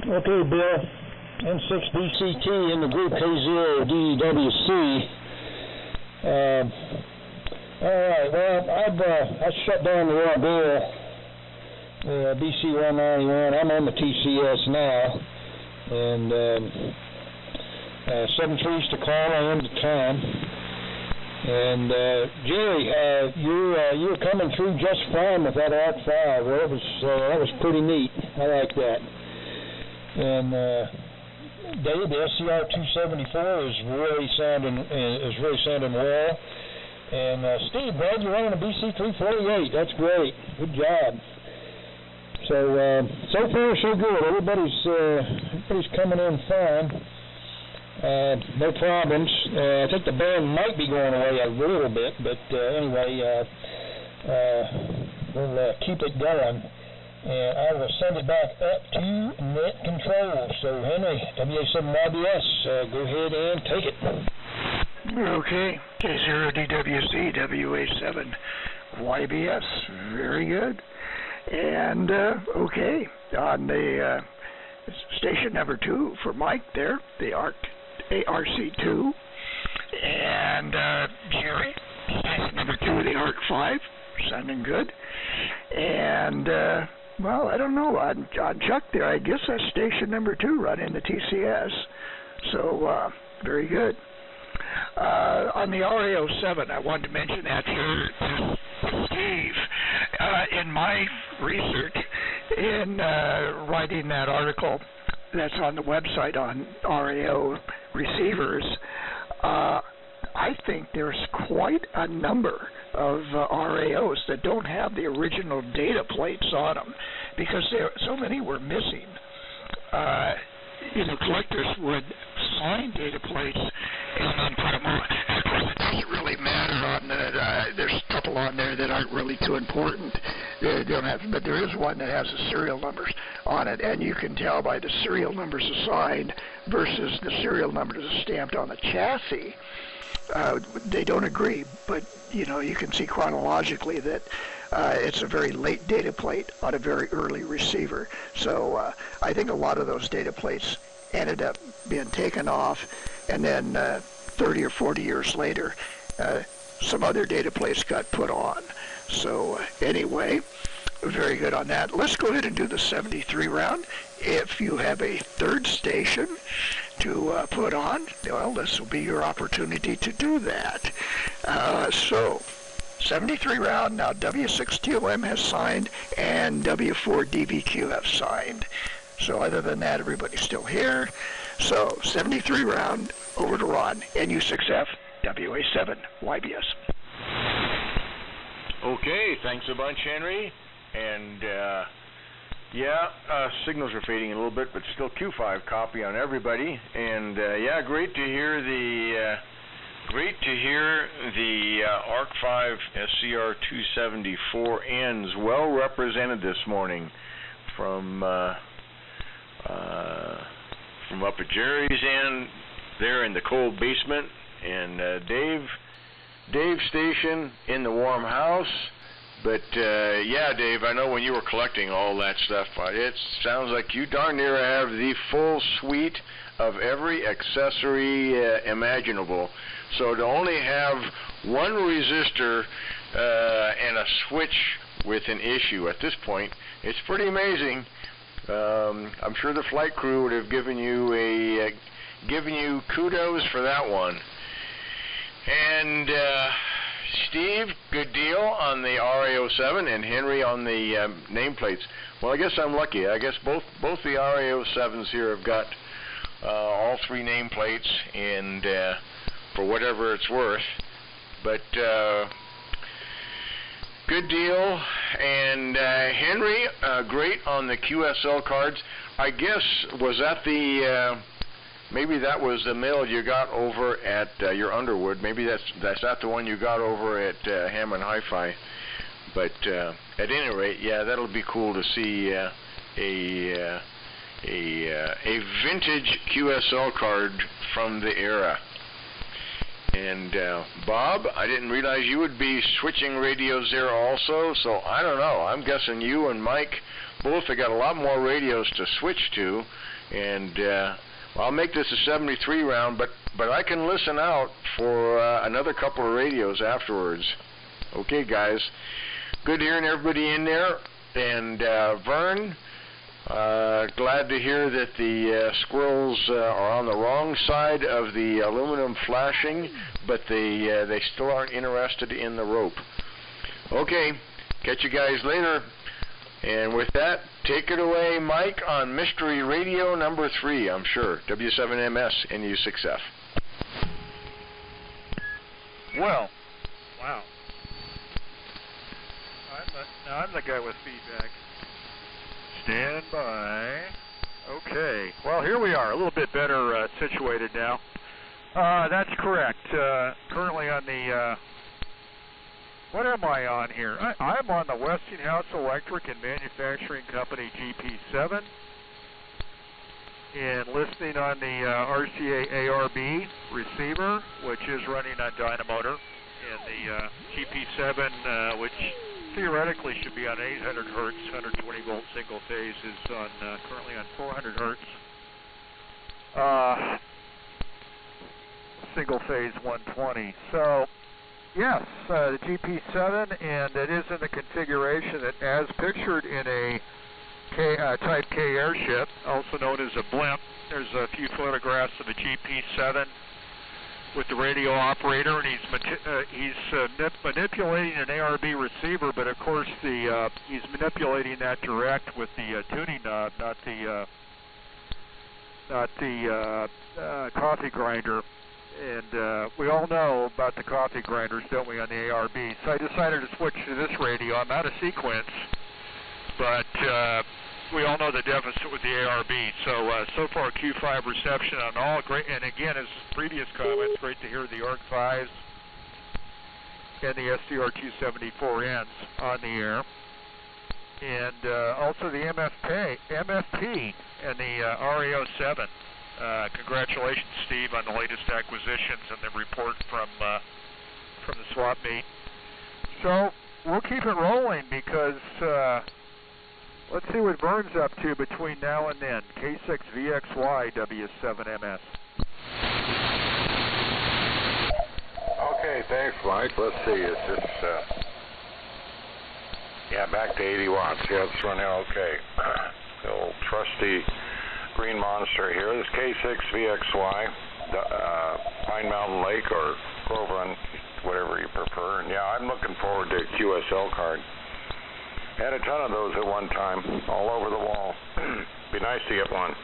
Okay, Bill. N6BCT in the group K0DWC. Alright, well, I shut down the Royal Bill, BC-191. I'm on the TCS now, and 7-3's to call, I am to time. And Jerry, you were coming through just fine with that Arc 5. Well, that was pretty neat. I like that. And Dave, the SCR 274 is really sounding well. And Steve, glad you're running a BC 348. That's great. Good job. So far so good. Everybody's coming in fine. No problems. I think the band might be going away a little bit, but anyway, we'll keep it going. And I will send it back up to net control. So Henry, WA7YBS, go ahead and take it. Okay, K0DWC, WA7YBS, very good. And okay, on the station number 2 for Mike there, the ARC2, and Jerry, station number 2, the ARC5, sounding good. And well, I don't know, on Chuck there, I guess that's station number 2 running the TCS. So very good. On the RAO7, I wanted to mention that here to Steve. In my research, in writing that article that's on the website on RAO receivers, I think there's quite a number of RAOs that don't have the original data plates on them, because so many were missing. Collectors would sign data plates and then put them on. Of course, it doesn't really matter on there's a couple on there that aren't really too important. They don't have, but there is one that has the serial numbers on it, and you can tell by the serial numbers assigned versus the serial numbers stamped on the chassis. They don't agree, but you can see chronologically that it's a very late data plate on a very early receiver. So I think a lot of those data plates ended up being taken off, and then 30 or 40 years later, some other data plates got put on. So anyway, very good on that. Let's go ahead and do the 73 round. If you have a third station to put on, well, this will be your opportunity to do that. So 73 round, now W6TOM has signed and W4DVQ have signed. So other than that, everybody's still here. So 73 round, over to Ron, NU6F, WA7YBS. Okay, thanks a bunch, Henry. And signals are fading a little bit, but still Q5 copy on everybody. And great to hear the ARC5 SCR 274Ns well represented this morning from up at Jerry's end there in the cold basement, and Dave station in the warm house, But yeah, Dave, I know when you were collecting all that stuff, it sounds like you darn near have the full suite of every accessory imaginable. So to only have one resistor and a switch with an issue at this point, it's pretty amazing. I'm sure the flight crew would have given you kudos for that one. And Steve, good deal on the RA07, and Henry on the nameplates. Well, I guess I'm lucky. I guess both the RA07s here have got all three nameplates, and for whatever it's worth. But good deal. And Henry, great on the QSL cards. I guess, was that the maybe that was the mill you got over at your Underwood. Maybe that's not the one you got over at Hammond Hi-Fi. But at any rate, yeah, that'll be cool to see a vintage QSL card from the era. And Bob, I didn't realize you would be switching radios there also, so I don't know. I'm guessing you and Mike both have got a lot more radios to switch to, and I'll make this a 73 round, but I can listen out for another couple of radios afterwards. Okay, guys. Good hearing everybody in there. And Vern, glad to hear that the squirrels are on the wrong side of the aluminum flashing, but they still aren't interested in the rope. Okay, catch you guys later. And with that, take it away, Mike, on Mystery Radio number 3, I'm sure. W7MS NU6F. Well, wow. I'm the guy with feedback. Stand by. Okay. Well, here we are, a little bit better situated now. That's correct. Currently on the... what am I on here? I'm on the Westinghouse Electric and Manufacturing Company GP7 and listening on the RCA ARB receiver, which is running on Dynamotor, and the GP7, which theoretically should be on 800 hertz, 120 volt single phase, is on currently on 400 hertz. Single phase 120. So, yes, the GP7, and it is in the configuration that, as pictured in a Type K airship, also known as a blimp. There's a few photographs of a GP7 with the radio operator, and he's manipulating an ARB receiver, but of course he's manipulating that direct with the tuning knob, not the coffee grinder. And we all know about the coffee grinders, don't we, on the ARB? So I decided to switch to this radio. I'm out of sequence, but we all know the deficit with the ARB. So far Q5 reception on all. Great, and again, as previous comments, great to hear the ORG5s and the SDR274Ns on the air. And also the MFP and the RA07. Congratulations, Steve, on the latest acquisitions and the report from the swap meet. So we'll keep it rolling because let's see what Vern's up to between now and then. K6VXY W7MS. Okay, thanks, Mike. Let's see. It's just back to 80 watts. Yeah, it's running okay. The old trusty Green Monster here. This K6VXY, Pine Mountain Lake or Grove Run, whatever you prefer. And yeah, I'm looking forward to a QSL card. Had a ton of those at one time, all over the wall. Be nice to get one.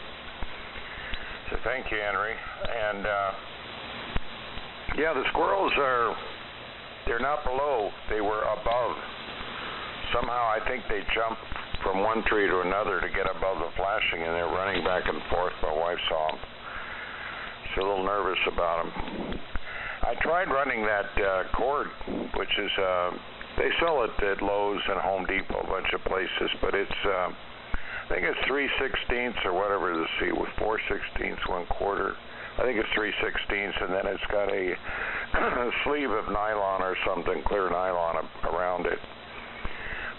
So thank you, Henry. And yeah, the squirrels they're not below, they were above. Somehow I think they jumped from one tree to another to get above the flashing, and they're running back and forth. My wife saw them. She's a little nervous about them. I tried running that cord, which is, they sell it at Lowe's and Home Depot, a bunch of places, but it's, I think it's 3/16 or whatever to see, with 4/16, 1/4. I think it's 3/16, and then it's got a sleeve of nylon or something, clear nylon around it.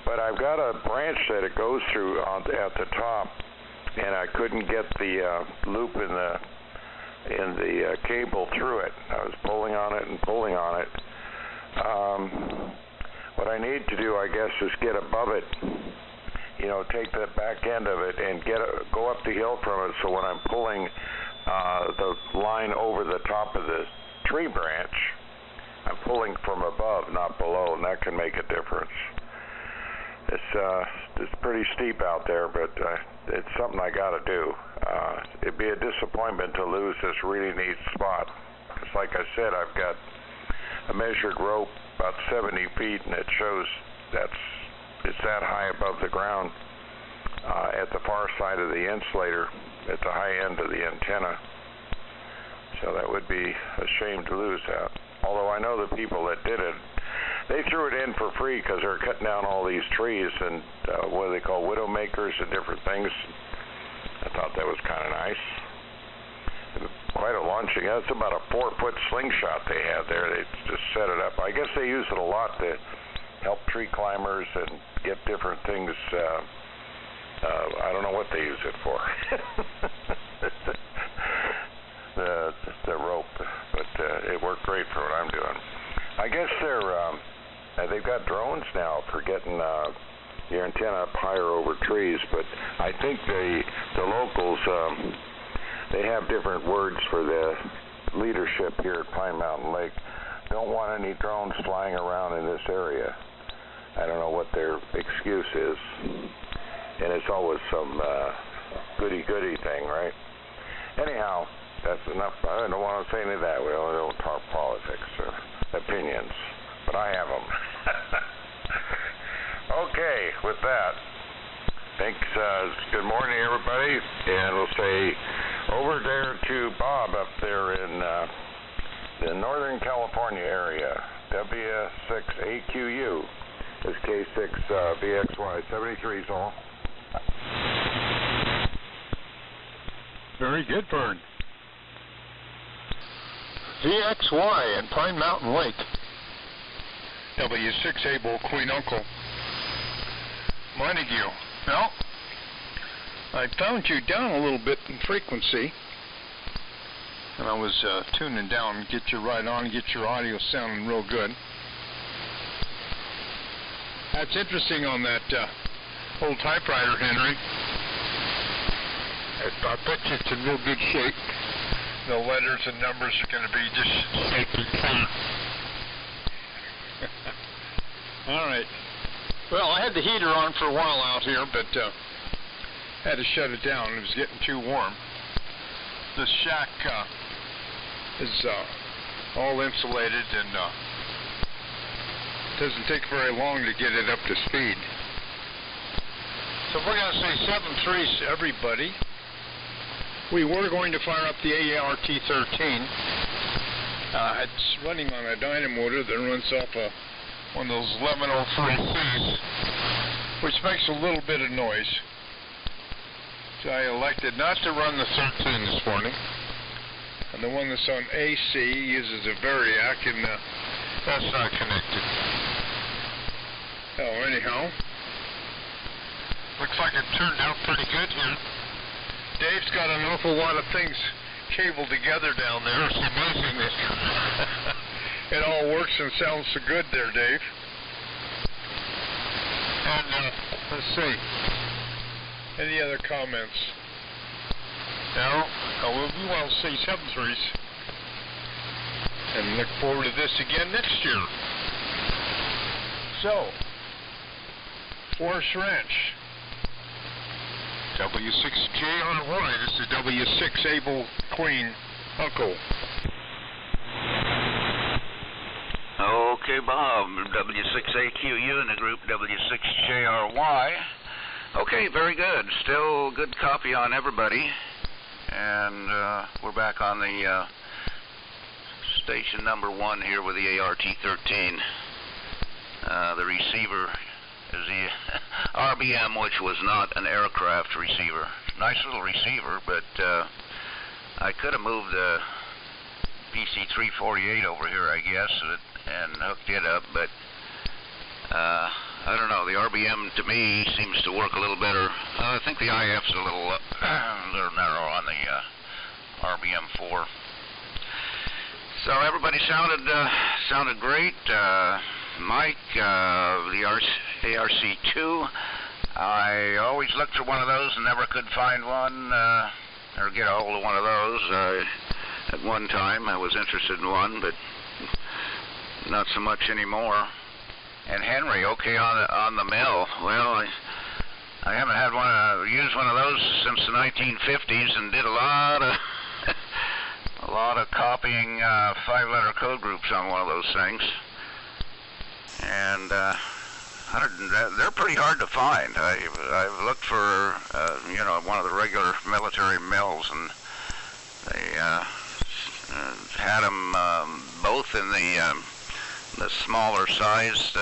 but I've got a branch that it goes through at the top, and I couldn't get the loop in the cable through it. I was pulling on it and pulling on it. What I need to do, I guess, is get above it, you know, take the back end of it and go up the hill from it, so when I'm pulling the line over the top of the tree branch, I'm pulling from above, not below, and that can make a difference. It's pretty steep out there, but it's something I got to do. It'd be a disappointment to lose this really neat spot. It's like I said, I've got a measured rope about 70 feet, and it shows it's that high above the ground at the far side of the insulator, at the high end of the antenna. So that would be a shame to lose that. Although I know the people that did it, they threw it in for free because they're cutting down all these trees and what do they call widow makers and different things. I thought that was kind of nice. Quite a launching. That's about a 4-foot slingshot they had there. They just set it up. I guess they use it a lot to help tree climbers and get different things. I don't know what they use it for. the rope, but it worked great for what I'm doing. I guess they've got drones now for getting your antenna up higher over trees, but I think the locals they have different words for the leadership here at Pine Mountain Lake. Don't want any drones flying around in this area. I don't know what their excuse is, and it's always some goody-goody thing, right? Anyhow, that's enough. I don't want to say any of that. We don't talk politics or opinions, but I have them. Okay, with that, thanks. Good morning, everybody, and we'll say over there to Bob up there in the Northern California area, W6AQU is K6VXY 73 is all. Very good, Vern. VXY and Pine Mountain Lake. W6 Able Queen Uncle. Montague. Well, I found you down a little bit in frequency, and I was tuning down, get you right on, get your audio sounding real good. That's interesting on that old typewriter, Henry. I bet you it's in real good shape. The letters and numbers are going to be just shaky clean. All right. Well, I had the heater on for a while out here, but had to shut it down. It was getting too warm. This shack is all insulated, and it doesn't take very long to get it up to speed. So we're going to say 7-3 to everybody. We were going to fire up the ART-13. It's running on a dynamotor that runs off one of those 1103Cs, which makes a little bit of noise. So I elected not to run the 13 this morning. And the one that's on AC uses a Variac, and that's not connected. Oh, anyhow, looks like it turned out pretty good here. Dave's got an awful lot of things cabled together down there. It's amazing that it all works and sounds so good there, Dave. And let's see. Any other comments? No? We want to see 7-3s. And look forward to this again next year. So, Forest Ranch. W6JRY, this is W6 Able Queen Uncle. Okay, Bob, W6AQU in the group W6JRY. Okay, very good. Still good copy on everybody. And we're back on the station number 1 here with the ART-13. The receiver is the RBM, which was not an aircraft receiver. Nice little receiver, but I could have moved the PC-348 over here, I guess, and hooked it up, but I don't know, the RBM to me seems to work a little better. I think the IF's a little narrow on the RBM4. So everybody sounded great. Mike, the ARC2, I always looked for one of those and never could find one, or get a hold of one of those. At one time I was interested in one, but not so much anymore. And Henry, okay on the mill. Well, I haven't had used one of those since the 1950s, and did a lot of copying 5-letter code groups on one of those things. And they're pretty hard to find. I've looked for one of the regular military mills, and they had them both in the smaller sized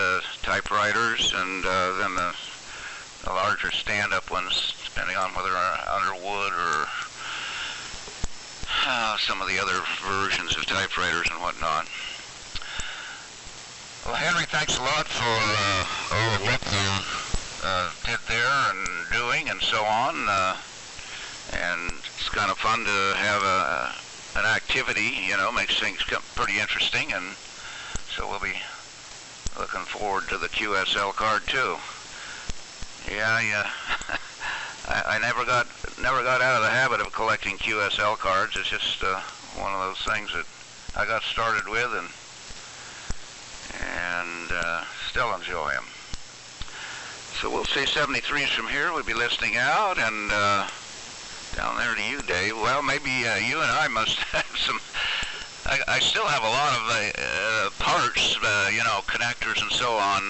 typewriters, and then the larger stand-up ones, depending on whether under wood or some of the other versions of typewriters and whatnot. Well, Henry, thanks a lot for all the work you did there and doing and so on. And it's kind of fun to have an activity, makes things pretty interesting, and so we'll be looking forward to the QSL card too. Yeah. I never got out of the habit of collecting QSL cards. It's just one of those things that I got started with, and still enjoy them. So we'll see 73s from here. We'll be listening out, and down there to you, Dave. Well, maybe you and I must have some. I still have a lot of parts, connectors and so on,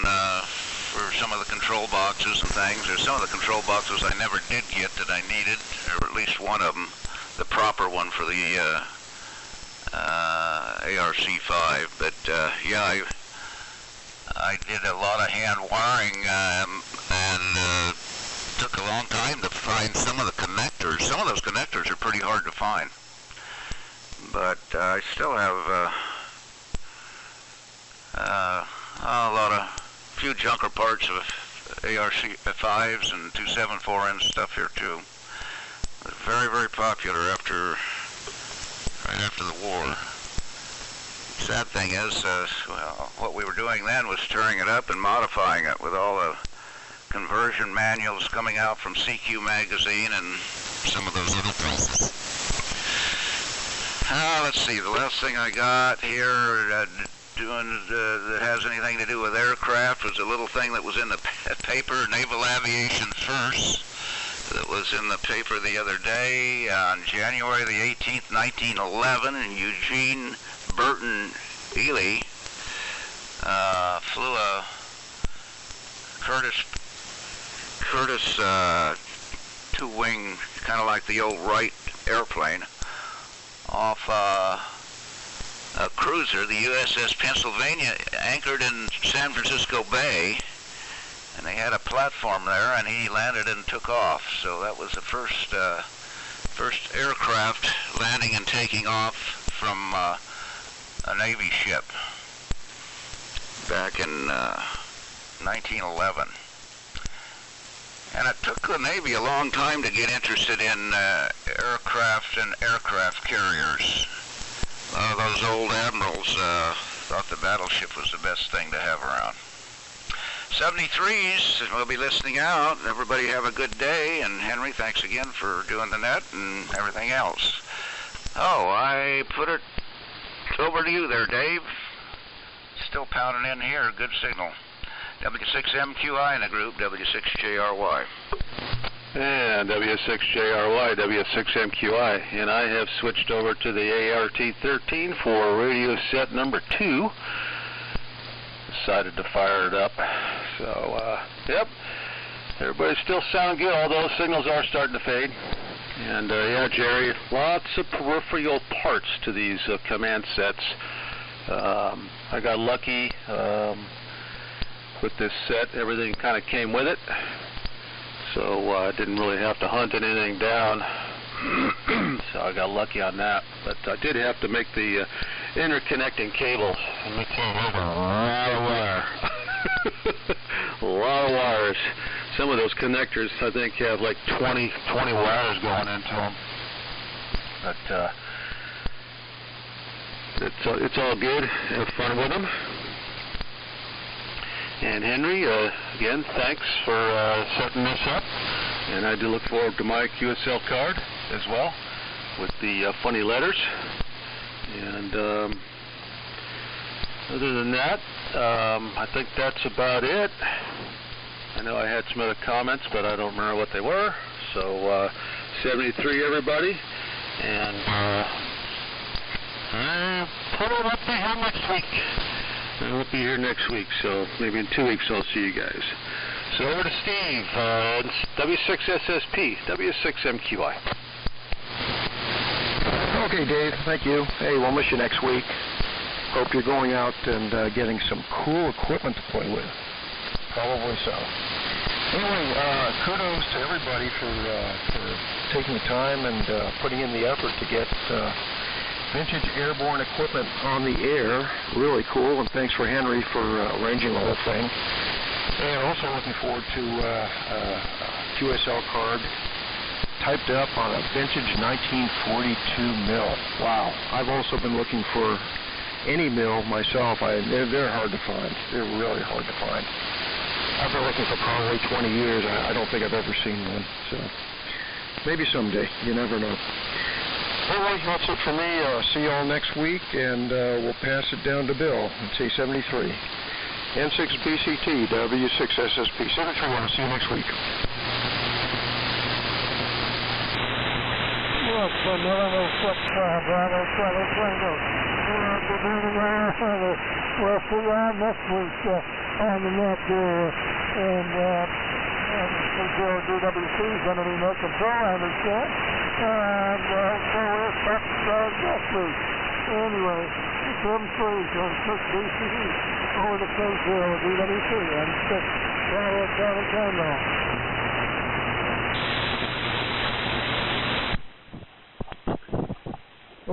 for some of the control boxes and things. There's some of the control boxes I never did get that I needed, or at least one of them, the proper one for the ARC5. But yeah, I did a lot of hand wiring, and took a long time to find some of the connectors. Some of those connectors are pretty hard to find. But I still have a few junker parts of ARC5s and 274N stuff here too. Very, very popular right after the war. Sad thing is, what we were doing then was tearing it up and modifying it with all the conversion manuals coming out from CQ magazine and some of those other places. Let's see, the last thing I got here that has anything to do with aircraft was a little thing that was in the paper, Naval Aviation First, that was in the paper the other day on January the 18th, 1911, and Eugene Burton Ely flew a Curtiss two-wing, kind of like the old Wright airplane, off a cruiser, the USS Pennsylvania, anchored in San Francisco Bay, and they had a platform there, and he landed and took off. So that was the first aircraft landing and taking off from a Navy ship back in 1911. And it took the Navy a long time to get interested in aircraft and aircraft carriers. A lot of those old admirals thought the battleship was the best thing to have around. 73s, we'll be listening out. Everybody have a good day, and Henry, thanks again for doing the net and everything else. Oh, I put it over to you there, Dave. Still pounding in here, good signal. W6MQI in the group, W6JRY. And W6JRY, W6MQI, and I have switched over to the ART-13 for radio set number 2. Decided to fire it up. So, yep, everybody's still sounding good, although signals are starting to fade. And, yeah, Jerry, lots of peripheral parts to these command sets. I got lucky with this set. Everything kind of came with it. So I didn't really have to hunt anything down. So I got lucky on that. But I did have to make the interconnecting cables. And we came over a lot of wire. A lot of wires. Some of those connectors, I think, have like 20 wires going into them. But it's all good. Have fun with them. And Henry, again, thanks for setting this up. And I do look forward to my QSL card as well with the funny letters. And other than that, I think that's about it. I know I had some other comments, but I don't remember what they were. So 73, everybody. And probably won't be here next week. I won't be here next week, so maybe in 2 weeks I'll see you guys. So over to Steve, W6SSP, W6MQI. Okay, Dave, thank you. Hey, we'll miss you next week. Hope you're going out and getting some cool equipment to play with. Probably so. Anyway, kudos to everybody for taking the time and putting in the effort to get vintage Airborne equipment on the air. Really cool, and thanks for Henry for arranging the whole thing. And also looking forward to a QSL card typed up on a vintage 1942 mill. Wow. I've also been looking for any mill myself. They're hard to find. They're really hard to find. I've been looking for probably 20 years. I don't think I've ever seen one. So maybe someday. You never know. Anyway, that's it for me. See you all next week, and we'll pass it down to Bill. Let's see, 73. N6BCT, W6SSP. 731. See you next week. Well, see you on next week on the net there. And DWC's going to be no control, I understand. And so we're back next week. Anyway, 7-3 on 6 BCE over the K0 DWC and 6 Bravo Tango.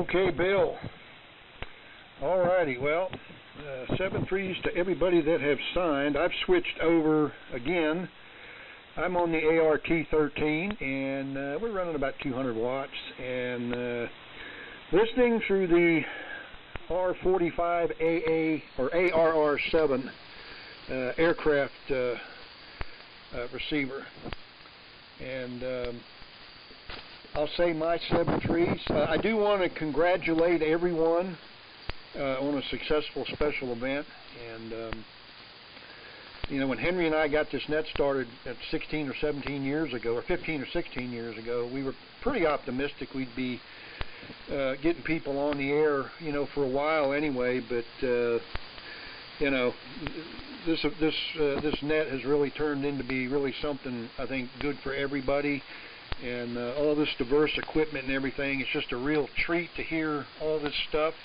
Okay, Bill. All righty. Well, 7-3s to everybody that have signed. I've switched over again. I'm on the ART13, and we're running about 200 watts. And listening through the R45AA or ARR7 aircraft receiver. And I'll say my 7-3s. I do want to congratulate everyone on a successful special event. And you know, when Henry and I got this net started at 16 or 17 years ago, or 15 or 16 years ago, we were pretty optimistic we'd be getting people on the air, you know, for a while anyway. But you know, this net has really turned into be really something, I think, good for everybody. And all this diverse equipment and everything, it's just a real treat to hear all this stuff.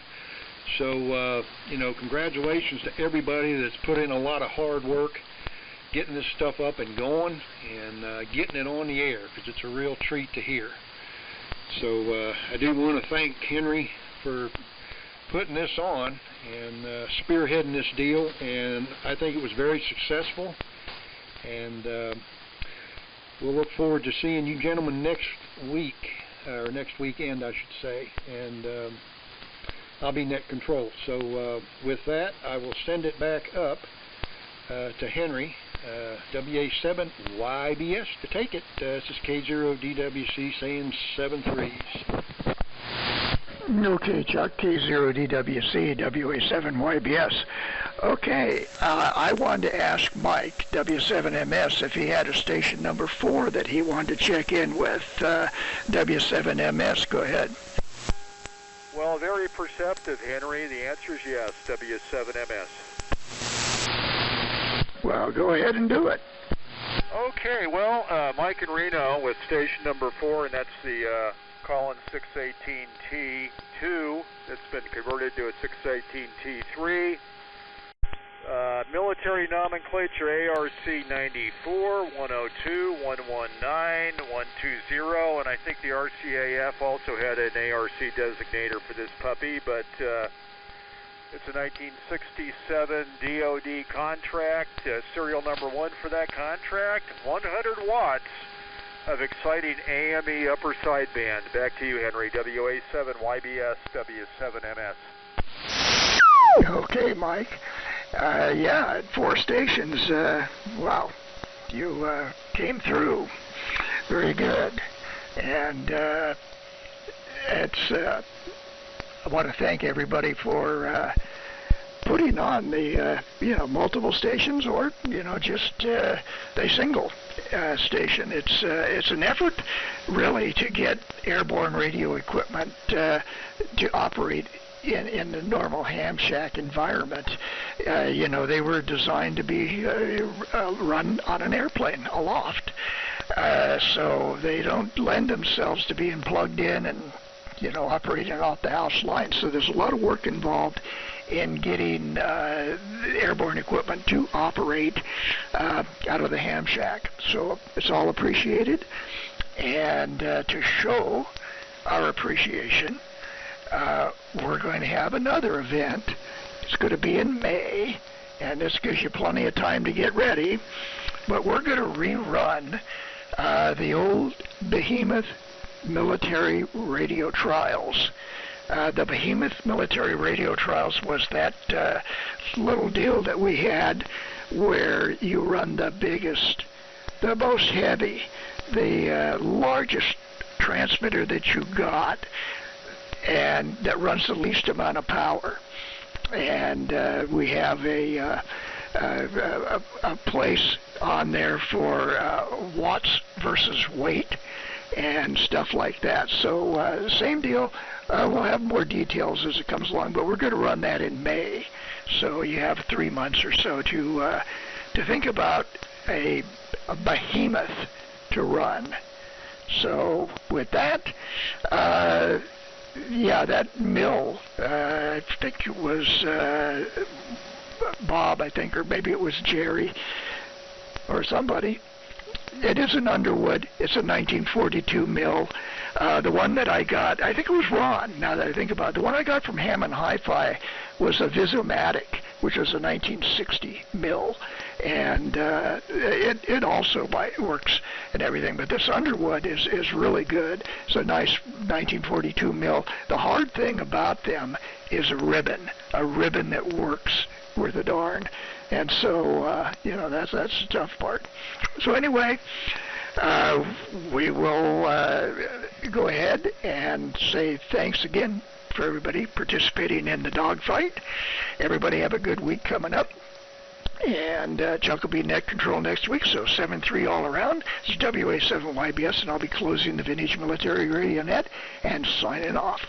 So, you know, congratulations to everybody that's put in a lot of hard work getting this stuff up and going and getting it on the air, because it's a real treat to hear. So I do want to thank Henry for putting this on and spearheading this deal, and I think it was very successful. And we'll look forward to seeing you gentlemen next week, or next weekend, I should say. And I'll be net control. So with that, I will send it back up to Henry, WA7YBS, to take it. This is K0DWC saying 7-3s. Okay, Chuck, K0DWC, WA7YBS. Okay, I wanted to ask Mike, W7MS, if he had a station number 4 that he wanted to check in with. W7MS, go ahead. Well, very perceptive, Henry. The answer is yes, W7MS. Well, go ahead and do it. Okay, well, Mike in Reno with station number 4, and that's the Collins 618T2. It's been converted to a 618T3. Military nomenclature ARC 94, 102, 119, 120, and I think the RCAF also had an ARC designator for this puppy, but It's a 1967 DoD contract, serial number 1 for that contract, 100 watts of exciting AME upper sideband. Back to you, Henry. WA7YBS, W7MS. Okay, Mike. Yeah, 4 stations. Wow, you came through. Very good. And I want to thank everybody for putting on the multiple stations, or just the single station. It's an effort really to get airborne radio equipment to operate in the normal ham shack environment. They were designed to be run on an airplane aloft, so they don't lend themselves to being plugged in and operating off the house line. So there's a lot of work involved in getting airborne equipment to operate out of the ham shack. So it's all appreciated, and to show our appreciation, we're going to have another event. It's going to be in May, and this gives you plenty of time to get ready, but we're going to rerun the old Behemoth military radio trials. The Behemoth military radio trials was that little deal that we had where you run the biggest, the most heavy, the largest transmitter that you got, and that runs the least amount of power. And we have a place on there for watts versus weight and stuff like that. So same deal. We'll have more details as it comes along, but we're going to run that in May. So you have 3 months or so to think about a behemoth to run. So with that, that mill, I think it was Bob, or maybe it was Jerry or somebody. It is an Underwood. It's a 1942 mill. The one that I got, I think it was Ron, now that I think about it. The one I got from Hammond Hi-Fi was a Visomatic, which was a 1960 mill. And it also works and everything. But this Underwood is really good. It's a nice 1942 mill. The hard thing about them is a ribbon that works worth a darn. And so, that's the tough part. So anyway, we will go ahead and say thanks again for everybody participating in the Dogfight. Everybody have a good week coming up. And Chuck will be net control next week, so 7-3 all around. It's WA7YBS, and I'll be closing the Vintage Military Radio Net and signing off.